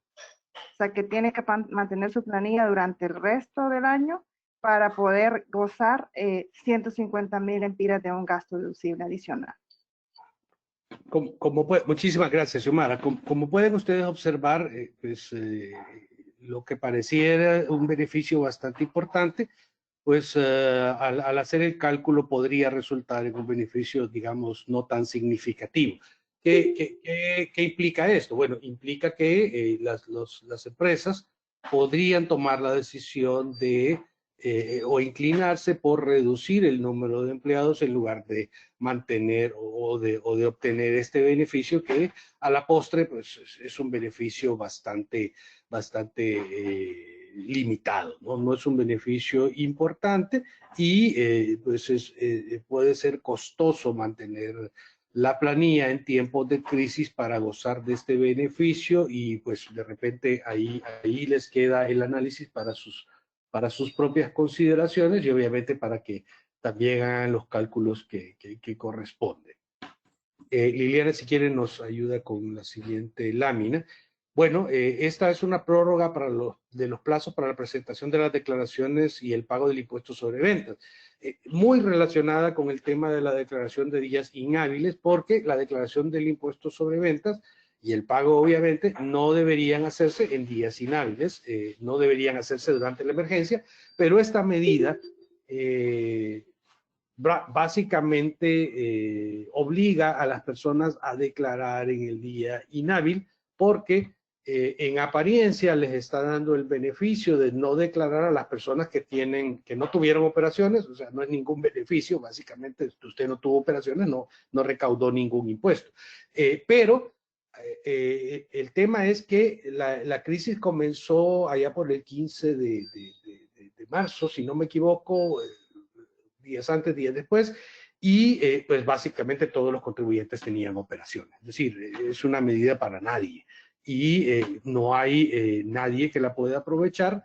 [SPEAKER 3] O sea que tiene que mantener su planilla durante el resto del año para poder gozar 150,000 lempiras de un gasto deducible adicional.
[SPEAKER 2] Muchísimas gracias, Xiomara. Como pueden ustedes observar, lo que pareciera un beneficio bastante importante, pues al hacer el cálculo podría resultar en un beneficio, digamos, no tan significativo. ¿Qué implica esto? Bueno, implica que las empresas podrían tomar la decisión de o inclinarse por reducir el número de empleados en lugar de mantener o de obtener este beneficio que a la postre pues, es un beneficio bastante limitado, ¿no? No es un beneficio importante y pues puede ser costoso mantener la planilla en tiempos de crisis para gozar de este beneficio y pues de repente ahí les queda el análisis para sus propias consideraciones y obviamente para que también hagan los cálculos que corresponden. Liliana, si quiere, nos ayuda con la siguiente lámina. Bueno, esta es una prórroga de los plazos para la presentación de las declaraciones y el pago del impuesto sobre ventas. Muy relacionada con el tema de la declaración de días inhábiles, porque la declaración del impuesto sobre ventas y el pago, obviamente, no deberían hacerse en días inhábiles, no deberían hacerse durante la emergencia, pero esta medida básicamente obliga a las personas a declarar en el día inhábil porque en apariencia les está dando el beneficio de no declarar a las personas que no tuvieron operaciones, o sea, no es ningún beneficio, básicamente usted no tuvo operaciones, no recaudó ningún impuesto. Pero el tema es que la crisis comenzó allá por el 15 de marzo, si no me equivoco, días antes, días después, y pues básicamente todos los contribuyentes tenían operaciones. Es decir, es una medida para nadie y no hay nadie que la pueda aprovechar.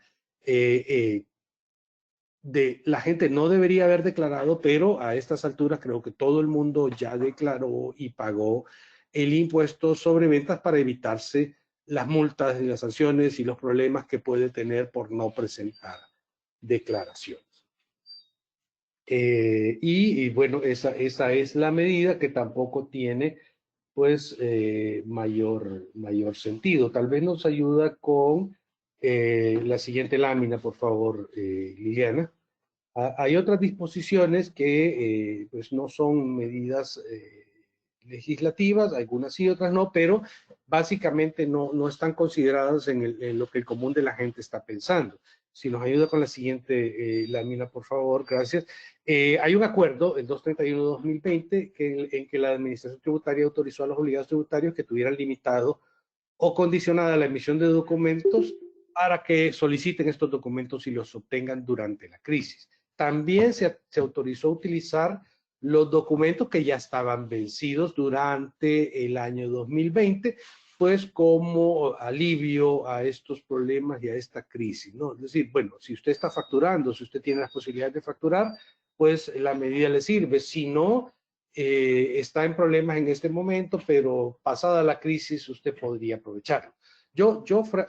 [SPEAKER 2] La gente no debería haber declarado, pero a estas alturas creo que todo el mundo ya declaró y pagó el impuesto sobre ventas para evitarse las multas y las sanciones y los problemas que puede tener por no presentar declaraciones. Y bueno, esa es la medida que tampoco tiene pues mayor sentido. Tal vez nos ayuda con la siguiente lámina, por favor, Liliana. Hay otras disposiciones que pues no son medidas legislativas, algunas sí, otras no, pero básicamente no están consideradas en lo que el común de la gente está pensando. Si nos ayuda con la siguiente lámina, por favor, gracias. Hay un acuerdo, el 231-2020, en que la Administración Tributaria autorizó a los obligados tributarios que tuvieran limitado o condicionada la emisión de documentos para que soliciten estos documentos y los obtengan durante la crisis. También se autorizó utilizar los documentos que ya estaban vencidos durante el año 2020, pues como alivio a estos problemas y a esta crisis, ¿no? Es decir, bueno, si usted está facturando, si usted tiene las posibilidades de facturar, pues la medida le sirve. Si no, está en problemas en este momento, pero pasada la crisis usted podría aprovecharlo. Yo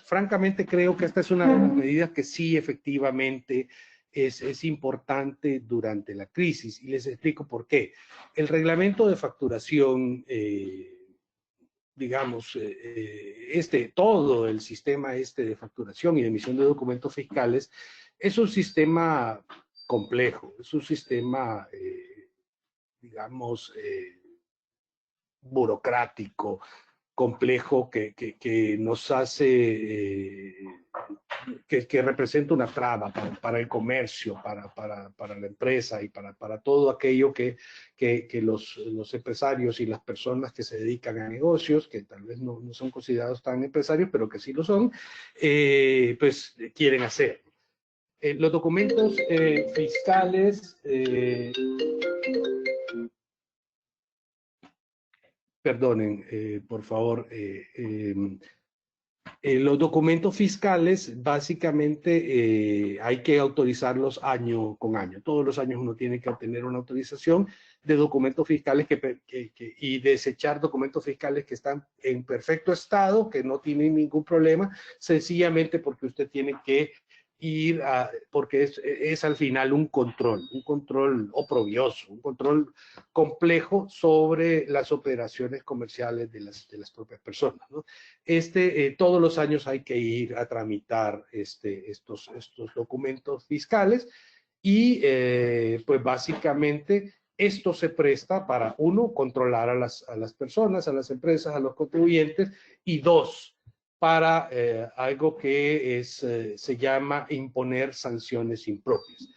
[SPEAKER 2] francamente creo que esta es una de las medidas que sí efectivamente es importante durante la crisis y les explico por qué. El reglamento de facturación, digamos, todo el sistema de facturación y de emisión de documentos fiscales es un sistema complejo, es un sistema, digamos, burocrático, complejo que nos hace, que representa una traba para el comercio, para la empresa y para todo aquello que los empresarios y las personas que se dedican a negocios, que tal vez no son considerados tan empresarios, pero que sí lo son, pues quieren hacer. Los documentos fiscales, perdonen, por favor, los documentos fiscales básicamente hay que autorizarlos año con año. Todos los años uno tiene que obtener una autorización de documentos fiscales y desechar documentos fiscales que están en perfecto estado, que no tienen ningún problema, sencillamente porque usted tiene que ir porque es al final un control oprobioso, un control complejo sobre las operaciones comerciales de las propias personas, ¿no? Todos los años hay que ir a tramitar estos documentos fiscales y pues básicamente esto se presta para, uno, controlar a las personas, a las empresas, a los contribuyentes, y dos, para algo que se llama imponer sanciones impropias.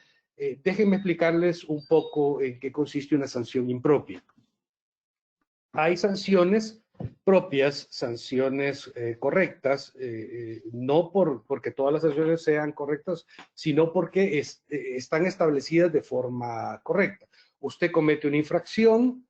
[SPEAKER 2] Déjenme explicarles un poco en qué consiste una sanción impropia. Hay sanciones propias, sanciones correctas, no porque todas las sanciones sean correctas, sino porque están establecidas de forma correcta. Usted comete una infracción,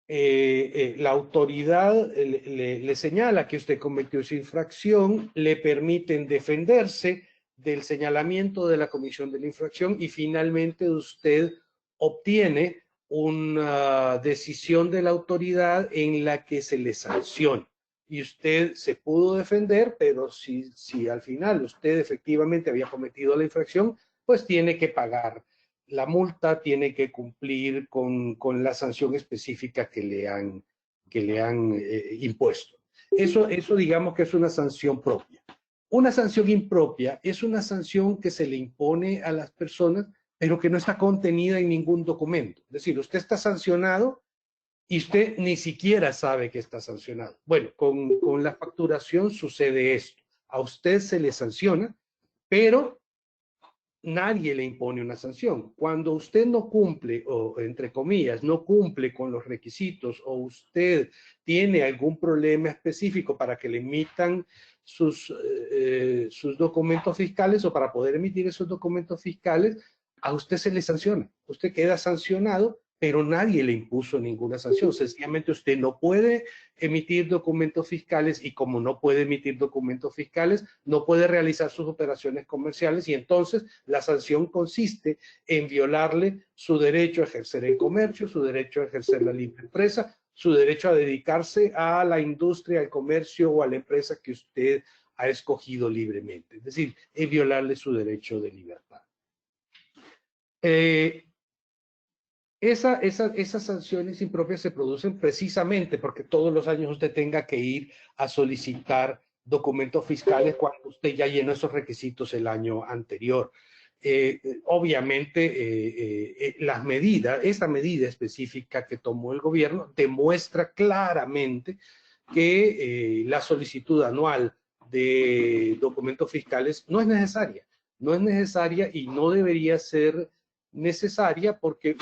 [SPEAKER 2] la autoridad le señala que usted cometió esa infracción, le permiten defenderse del señalamiento de la comisión de la infracción y finalmente usted obtiene una decisión de la autoridad en la que se le sanciona. Y usted se pudo defender, pero si al final usted efectivamente había cometido la infracción, pues tiene que pagar la multa, tiene que cumplir con la sanción específica que le han impuesto. Eso digamos que es una sanción propia. Una sanción impropia es una sanción que se le impone a las personas, pero que no está contenida en ningún documento. Es decir, usted está sancionado y usted ni siquiera sabe que está sancionado. Bueno, con la facturación sucede esto. A usted se le sanciona, pero nadie le impone una sanción. Cuando usted no cumple, o entre comillas, no cumple con los requisitos, o usted tiene algún problema específico para que le emitan sus documentos fiscales, o para poder emitir esos documentos fiscales, a usted se le sanciona. Usted queda sancionado, pero nadie le impuso ninguna sanción. Sencillamente usted no puede emitir documentos fiscales, y como no puede emitir documentos fiscales, no puede realizar sus operaciones comerciales, y entonces la sanción consiste en violarle su derecho a ejercer el comercio, su derecho a ejercer la libre empresa, su derecho a dedicarse a la industria, al comercio o a la empresa que usted ha escogido libremente. Es decir, es violarle su derecho de libertad. Esas sanciones impropias se producen precisamente porque todos los años usted tenga que ir a solicitar documentos fiscales cuando usted ya llenó esos requisitos el año anterior. Obviamente, esta medida específica que tomó el gobierno demuestra claramente que la solicitud anual de documentos fiscales no es necesaria. No es necesaria y no debería ser necesaria porque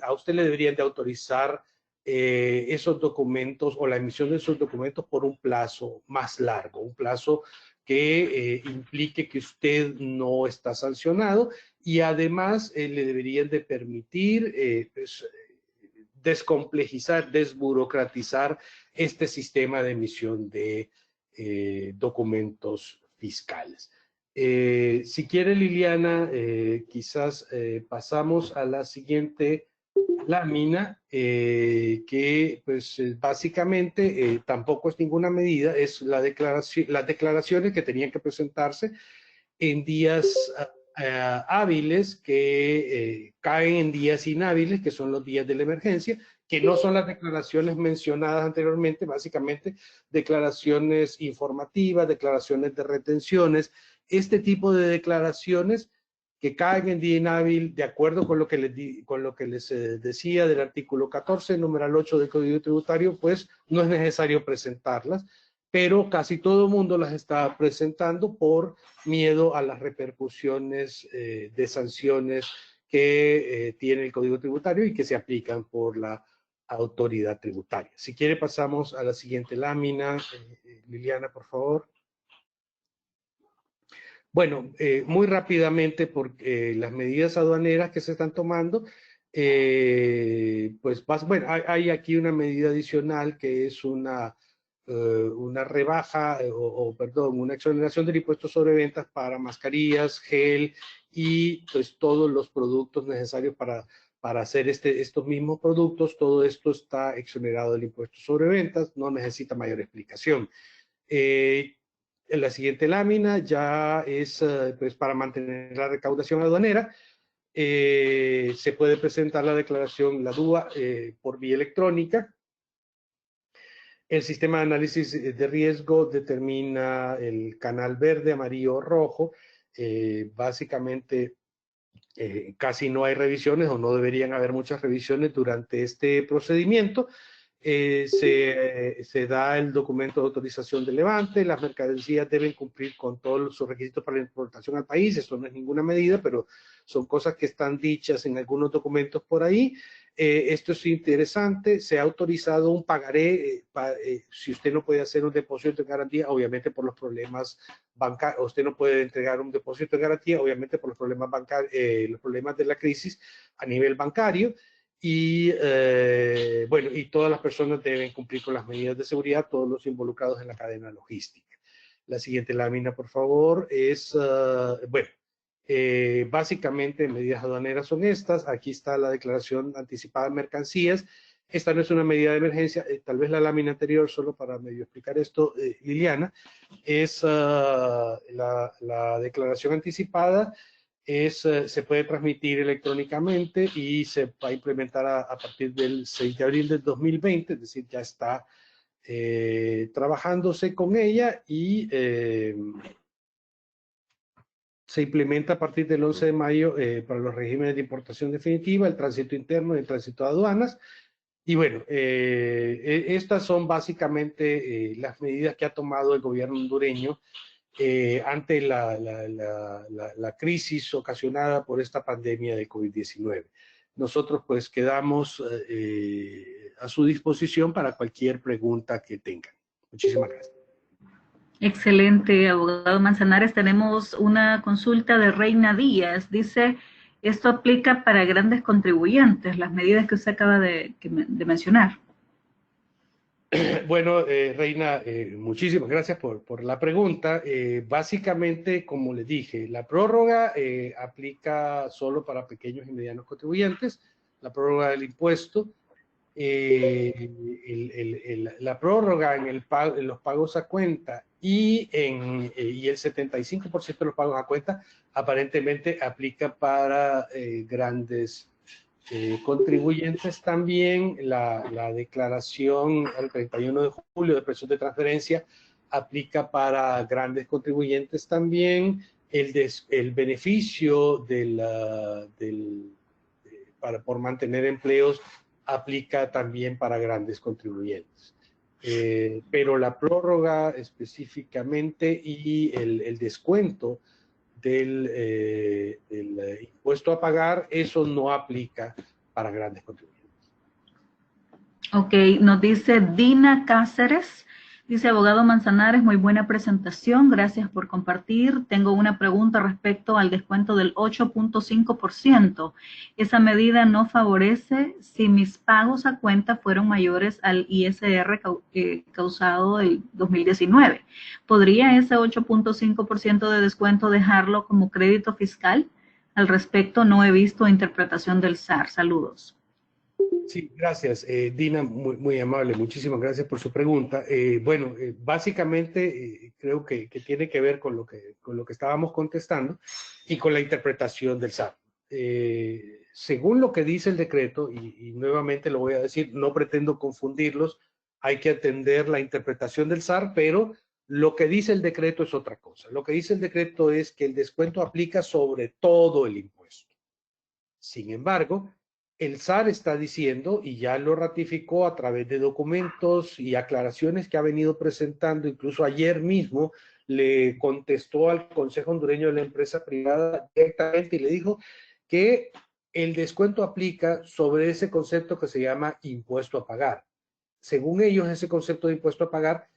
[SPEAKER 2] a usted le deberían de autorizar esos documentos o la emisión de esos documentos por un plazo más largo, un plazo que implique que usted no está sancionado, y además le deberían de permitir pues, descomplejizar, desburocratizar este sistema de emisión de documentos fiscales. Si quiere, Liliana, quizás pasamos a la siguiente lámina, que pues básicamente tampoco es ninguna medida, es las declaraciones que tenían que presentarse en días hábiles que caen en días inhábiles, que son los días de la emergencia, que no son las declaraciones mencionadas anteriormente, básicamente declaraciones informativas, declaraciones de retenciones. Este tipo de declaraciones que caen en día inhábil de acuerdo con lo que les decía del artículo 14, numeral 8 del Código Tributario, pues no es necesario presentarlas, pero casi todo el mundo las está presentando por miedo a las repercusiones de sanciones que tiene el Código Tributario y que se aplican por la autoridad tributaria. Si quiere pasamos a la siguiente lámina. Liliana, por favor. Bueno, muy rápidamente, porque las medidas aduaneras que se están tomando, pues, bueno, hay aquí una medida adicional que es una rebaja, perdón, una exoneración del impuesto sobre ventas para mascarillas, gel y pues todos los productos necesarios para hacer estos mismos productos. Todo esto está exonerado del impuesto sobre ventas, no necesita mayor explicación. En la siguiente lámina ya es pues para mantener la recaudación aduanera. Se puede presentar la declaración, la DUA, por vía electrónica. El sistema de análisis de riesgo determina el canal verde, amarillo o rojo. Básicamente casi no hay revisiones o no deberían haber muchas revisiones durante este procedimiento. Se da el documento de autorización de levante, las mercancías deben cumplir con todos sus requisitos para la importación al país. Esto no es ninguna medida, pero son cosas que están dichas en algunos documentos por ahí. Esto es interesante, se ha autorizado un pagaré, si usted no puede hacer un depósito de garantía, obviamente por los problemas bancarios, usted no puede entregar un depósito de garantía, obviamente por los problemas bancarios, los problemas de la crisis a nivel bancario. Y bueno, y todas las personas deben cumplir con las medidas de seguridad, todos los involucrados en la cadena logística. La siguiente lámina, por favor, es, bueno, básicamente medidas aduaneras son estas. Aquí está la declaración anticipada de mercancías. Esta no es una medida de emergencia, tal vez la lámina anterior, solo para medio explicar esto, Liliana, es la declaración anticipada. Se puede transmitir electrónicamente y se va a implementar a partir del 6 de abril del 2020, es decir, ya está trabajándose con ella y se implementa a partir del 11 de mayo para los regímenes de importación definitiva, el tránsito interno y el tránsito de aduanas. Y bueno, estas son básicamente las medidas que ha tomado el gobierno hondureño ante la crisis ocasionada por esta pandemia de COVID-19. Nosotros pues quedamos a su disposición para cualquier pregunta que tengan. Muchísimas gracias.
[SPEAKER 1] Excelente, abogado Manzanares. Tenemos una consulta de Reina Díaz. Dice, esto aplica para grandes contribuyentes, las medidas que usted acaba de mencionar.
[SPEAKER 2] Bueno, Reina, muchísimas gracias por la pregunta. Básicamente, como les dije, la prórroga aplica solo para pequeños y medianos contribuyentes, la prórroga del impuesto, la prórroga en los pagos a cuenta y el 75% de los pagos a cuenta aparentemente aplica para grandes contribuyentes. También la declaración al 31 de julio de precios de transferencia aplica para grandes contribuyentes también. El beneficio por mantener empleos aplica también para grandes contribuyentes. Pero la prórroga específicamente y el descuento del impuesto a pagar, eso no aplica para grandes contribuyentes.
[SPEAKER 1] Ok, nos dice Dina Cáceres, dice abogado Manzanares, muy buena presentación, gracias por compartir. Tengo una pregunta respecto al descuento del 8.5%. ¿Esa medida no favorece si mis pagos a cuenta fueron mayores al ISR causado el 2019? ¿Podría ese 8.5% de descuento dejarlo como crédito fiscal? Al respecto no he visto interpretación del SAR. Saludos.
[SPEAKER 2] Sí, gracias, Dina, muy amable, muchísimas gracias por su pregunta. Bueno, básicamente creo que tiene que ver con lo que estábamos contestando y con la interpretación del SAR. Según lo que dice el decreto, y nuevamente lo voy a decir, no pretendo confundirlos, hay que atender la interpretación del SAR, pero Lo que dice el decreto es otra cosa. Lo que dice el decreto es que el descuento aplica sobre todo el impuesto. Sin embargo, el SAR está diciendo, y ya lo ratificó a través de documentos y aclaraciones que ha venido presentando, incluso ayer mismo le contestó al Consejo Hondureño de la Empresa Privada directamente y le dijo que el descuento aplica sobre ese concepto que se llama impuesto a pagar. Según ellos, ese concepto de impuesto a pagar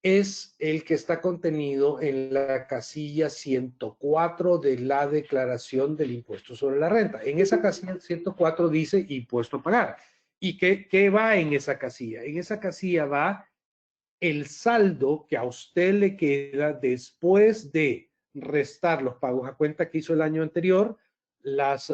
[SPEAKER 2] es el que está contenido en la casilla 104 de la declaración del impuesto sobre la renta. En esa casilla 104 dice impuesto a pagar. ¿Y qué va en esa casilla? En esa casilla va el saldo que a usted le queda después de restar los pagos a cuenta que hizo el año anterior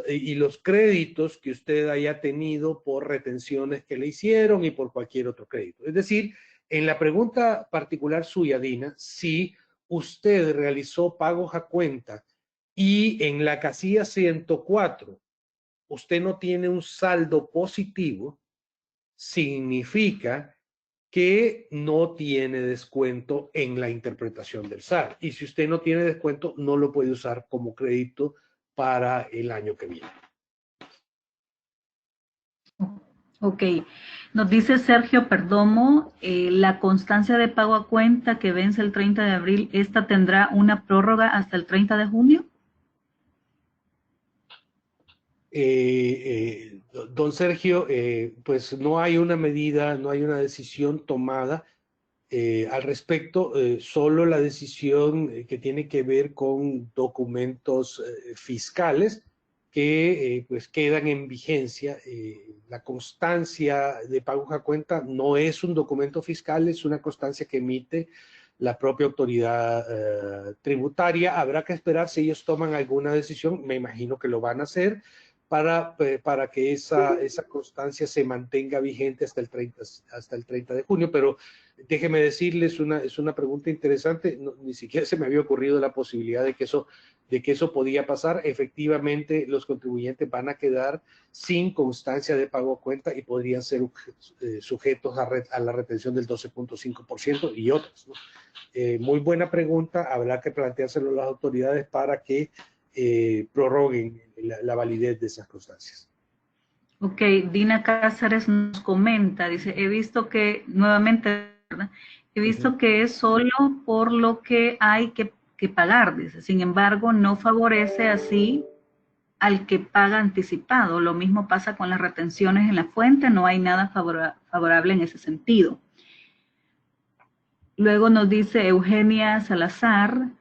[SPEAKER 2] y los créditos que usted haya tenido por retenciones que le hicieron y por cualquier otro crédito. Es decir, en la pregunta particular suya, Dina, si usted realizó pagos a cuenta y en la casilla 104 usted no tiene un saldo positivo, significa que no tiene descuento en la interpretación del SAR. Y si usted no tiene descuento, no lo puede usar como crédito para el año que viene.
[SPEAKER 1] Ok, nos dice Sergio Perdomo, la constancia de pago a cuenta que vence el 30 de abril, ¿esta tendrá una prórroga hasta el 30 de junio?
[SPEAKER 2] Don Sergio, pues no hay una medida, no hay una decisión tomada al respecto, solo la decisión que tiene que ver con documentos fiscales que pues quedan en vigencia. La constancia de pagos a cuenta no es un documento fiscal, es una constancia que emite la propia autoridad tributaria. Habrá que esperar si ellos toman alguna decisión, me imagino que lo van a hacer, para que esa constancia se mantenga vigente hasta el 30 de junio, pero déjeme decirles, es una pregunta interesante, ni siquiera se me había ocurrido la posibilidad de que eso podía pasar. Efectivamente, los contribuyentes van a quedar sin constancia de pago a cuenta y podrían ser sujetos a la retención del 12.5% y otras, ¿no? Muy buena pregunta, habrá que planteárselo a las autoridades para que prorroguen la validez de esas constancias.
[SPEAKER 1] Ok, Dina Cáceres nos comenta, dice, he visto que, nuevamente, ¿verdad? He visto que es solo por lo que hay que pagar, dice, sin embargo, no favorece así al que paga anticipado. Lo mismo pasa con las retenciones en la fuente, no hay nada favorable en ese sentido. Luego nos dice Eugenia Salazar,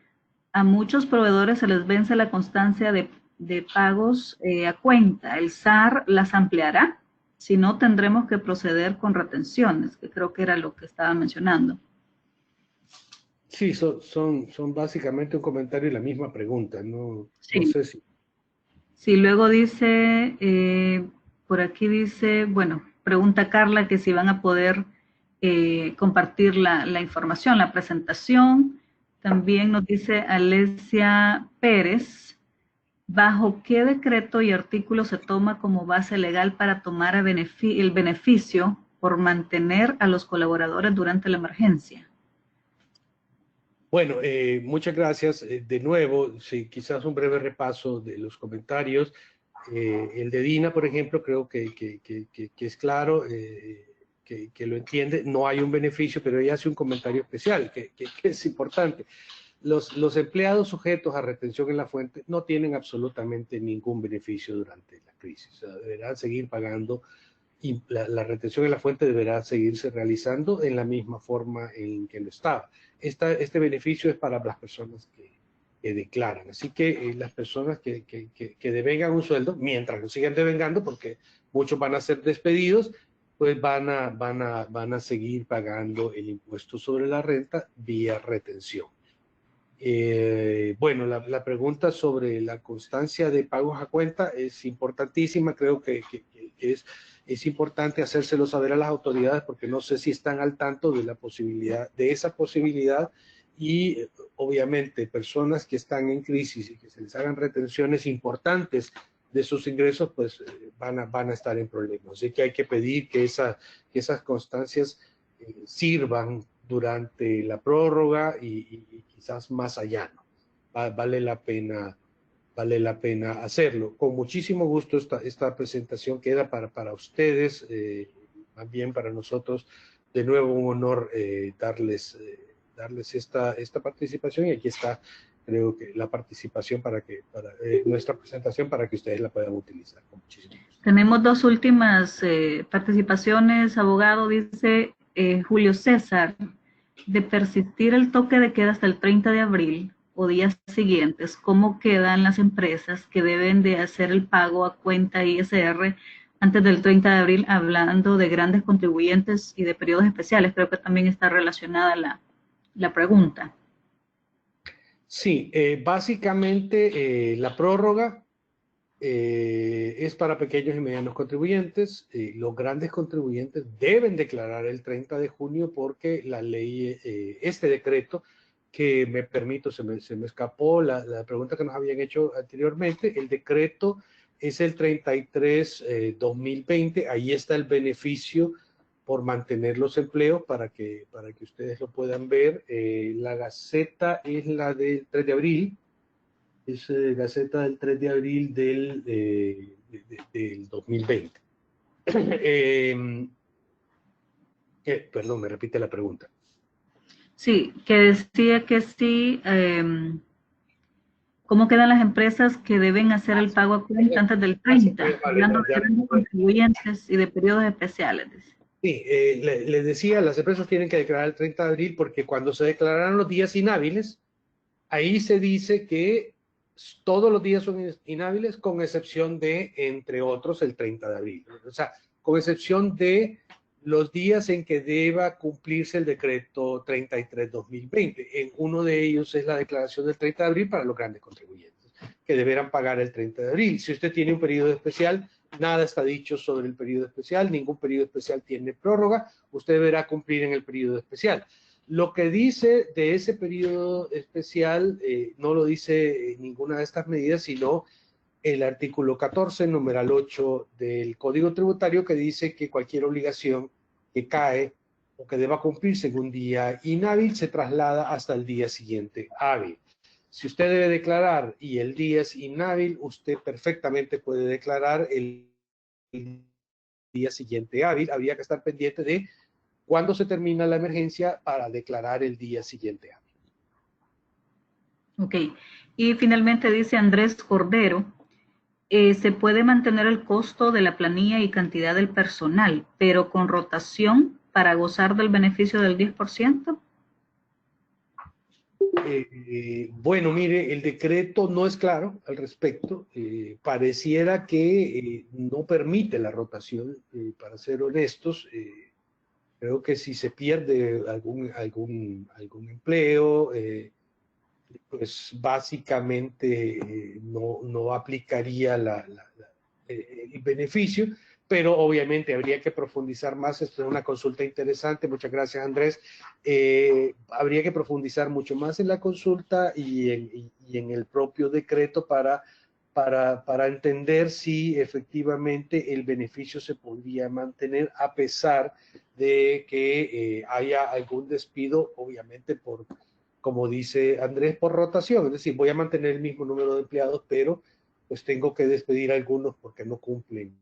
[SPEAKER 1] a muchos proveedores se les vence la constancia de pagos a cuenta. ¿El SAR las ampliará? Si no, tendremos que proceder con retenciones, que creo que era lo que estaba mencionando.
[SPEAKER 2] Sí, son básicamente un comentario y la misma pregunta. No,
[SPEAKER 1] Sí.
[SPEAKER 2] No sé si...
[SPEAKER 1] Sí, luego dice, por aquí dice, bueno, pregunta Carla que si van a poder compartir la información, la presentación. También nos dice Alesia Pérez, ¿bajo qué decreto y artículo se toma como base legal para tomar el beneficio por mantener a los colaboradores durante la emergencia?
[SPEAKER 2] Bueno, muchas gracias. De nuevo, sí, quizás un breve repaso de los comentarios. El de Dina, por ejemplo, creo que es claro, que lo entiende. No hay un beneficio, pero ella hace un comentario especial que es importante. Los empleados sujetos a retención en la fuente no tienen absolutamente ningún beneficio durante la crisis. O sea, deberán seguir pagando y la retención en la fuente deberá seguirse realizando en la misma forma en que lo estaba. Este beneficio es para las personas que declaran. Así que las personas que devengan un sueldo, mientras lo sigan devengando, porque muchos van a ser despedidos, pues van a seguir pagando el impuesto sobre la renta vía retención. Bueno, la pregunta sobre la constancia de pagos a cuenta es importantísima. Creo que es importante hacérselo saber a las autoridades porque no sé si están al tanto de esa posibilidad y obviamente personas que están en crisis y que se les hagan retenciones importantes de sus ingresos, pues van a estar en problemas. Así que hay que pedir que esas constancias sirvan durante la prórroga y quizás más allá, ¿no? Vale la pena hacerlo. Con muchísimo gusto esta presentación queda para ustedes, también para nosotros. De nuevo, un honor darles esta participación, y aquí está, creo que la participación para nuestra presentación para que ustedes la puedan utilizar. Con muchísimo gusto.
[SPEAKER 1] Tenemos dos últimas participaciones, abogado. Dice Julio César, de persistir el toque de queda hasta el 30 de abril o días siguientes, ¿cómo quedan las empresas que deben de hacer el pago a cuenta ISR antes del 30 de abril, hablando de grandes contribuyentes y de periodos especiales? Creo que también está relacionada la pregunta.
[SPEAKER 2] Sí, básicamente la prórroga es para pequeños y medianos contribuyentes. Los grandes contribuyentes deben declarar el 30 de junio porque la ley, este decreto, que me permito, se me escapó la pregunta que nos habían hecho anteriormente, el decreto es el 33-2020, ahí está el beneficio por mantener los empleos para que ustedes lo puedan ver. La Gaceta es la del 3 de abril, es Gaceta del 3 de abril del 2020. Perdón, me repite la pregunta.
[SPEAKER 1] Sí, que decía que sí, ¿cómo quedan las empresas que deben hacer el pago a cuenta antes del 30? Hablando de grandes contribuyentes y de periodos especiales.
[SPEAKER 2] Sí, les decía, las empresas tienen que declarar el 30 de abril porque cuando se declararon los días inhábiles, ahí se dice que todos los días son inhábiles con excepción de, entre otros, el 30 de abril. O sea, con excepción de los días en que deba cumplirse el decreto 33-2020. En uno de ellos es la declaración del 30 de abril para los grandes contribuyentes, que deberán pagar el 30 de abril. Si usted tiene un periodo especial, nada está dicho sobre el periodo especial, ningún periodo especial tiene prórroga, usted deberá cumplir en el periodo especial. Lo que dice de ese periodo especial no lo dice ninguna de estas medidas, sino el artículo 14, numeral 8 del Código Tributario, que dice que cualquier obligación que cae o que deba cumplirse en un día inhábil se traslada hasta el día siguiente hábil. Si usted debe declarar y el día es inhábil, usted perfectamente puede declarar el día siguiente hábil. Habría que estar pendiente de cuándo se termina la emergencia para declarar el día siguiente hábil.
[SPEAKER 1] Ok. Y finalmente dice Andrés Cordero, se puede mantener el costo de la planilla y cantidad del personal, pero con rotación para gozar del beneficio del 10%.
[SPEAKER 2] Bueno, mire, el decreto no es claro al respecto. Pareciera que no permite la rotación, para ser honestos. Creo que si se pierde algún empleo, pues básicamente no aplicaría el beneficio, pero obviamente habría que profundizar más. Esto es una consulta interesante. Muchas gracias, Andrés. Habría que profundizar mucho más en la consulta y en el propio decreto para entender si efectivamente el beneficio se podría mantener a pesar de que haya algún despido, obviamente como dice Andrés, por rotación. Es decir, voy a mantener el mismo número de empleados, pero pues tengo que despedir a algunos porque no cumplen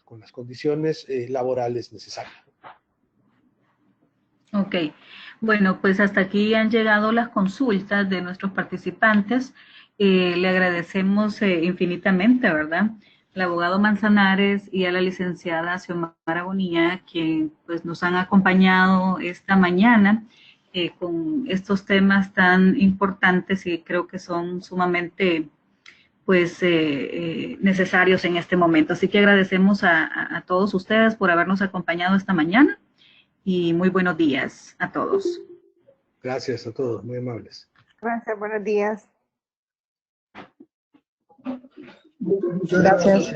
[SPEAKER 2] con las condiciones laborales necesarias.
[SPEAKER 1] Ok, bueno, pues hasta aquí han llegado las consultas de nuestros participantes. Le agradecemos infinitamente, ¿verdad? Al abogado Manzanares y a la licenciada Xiomara Agonía, quien pues nos han acompañado esta mañana con estos temas tan importantes y creo que son sumamente pues necesarios en este momento. Así que agradecemos a todos ustedes por habernos acompañado esta mañana y muy buenos días a todos.
[SPEAKER 2] Gracias a todos, muy amables.
[SPEAKER 3] Gracias, buenos días.
[SPEAKER 7] Gracias.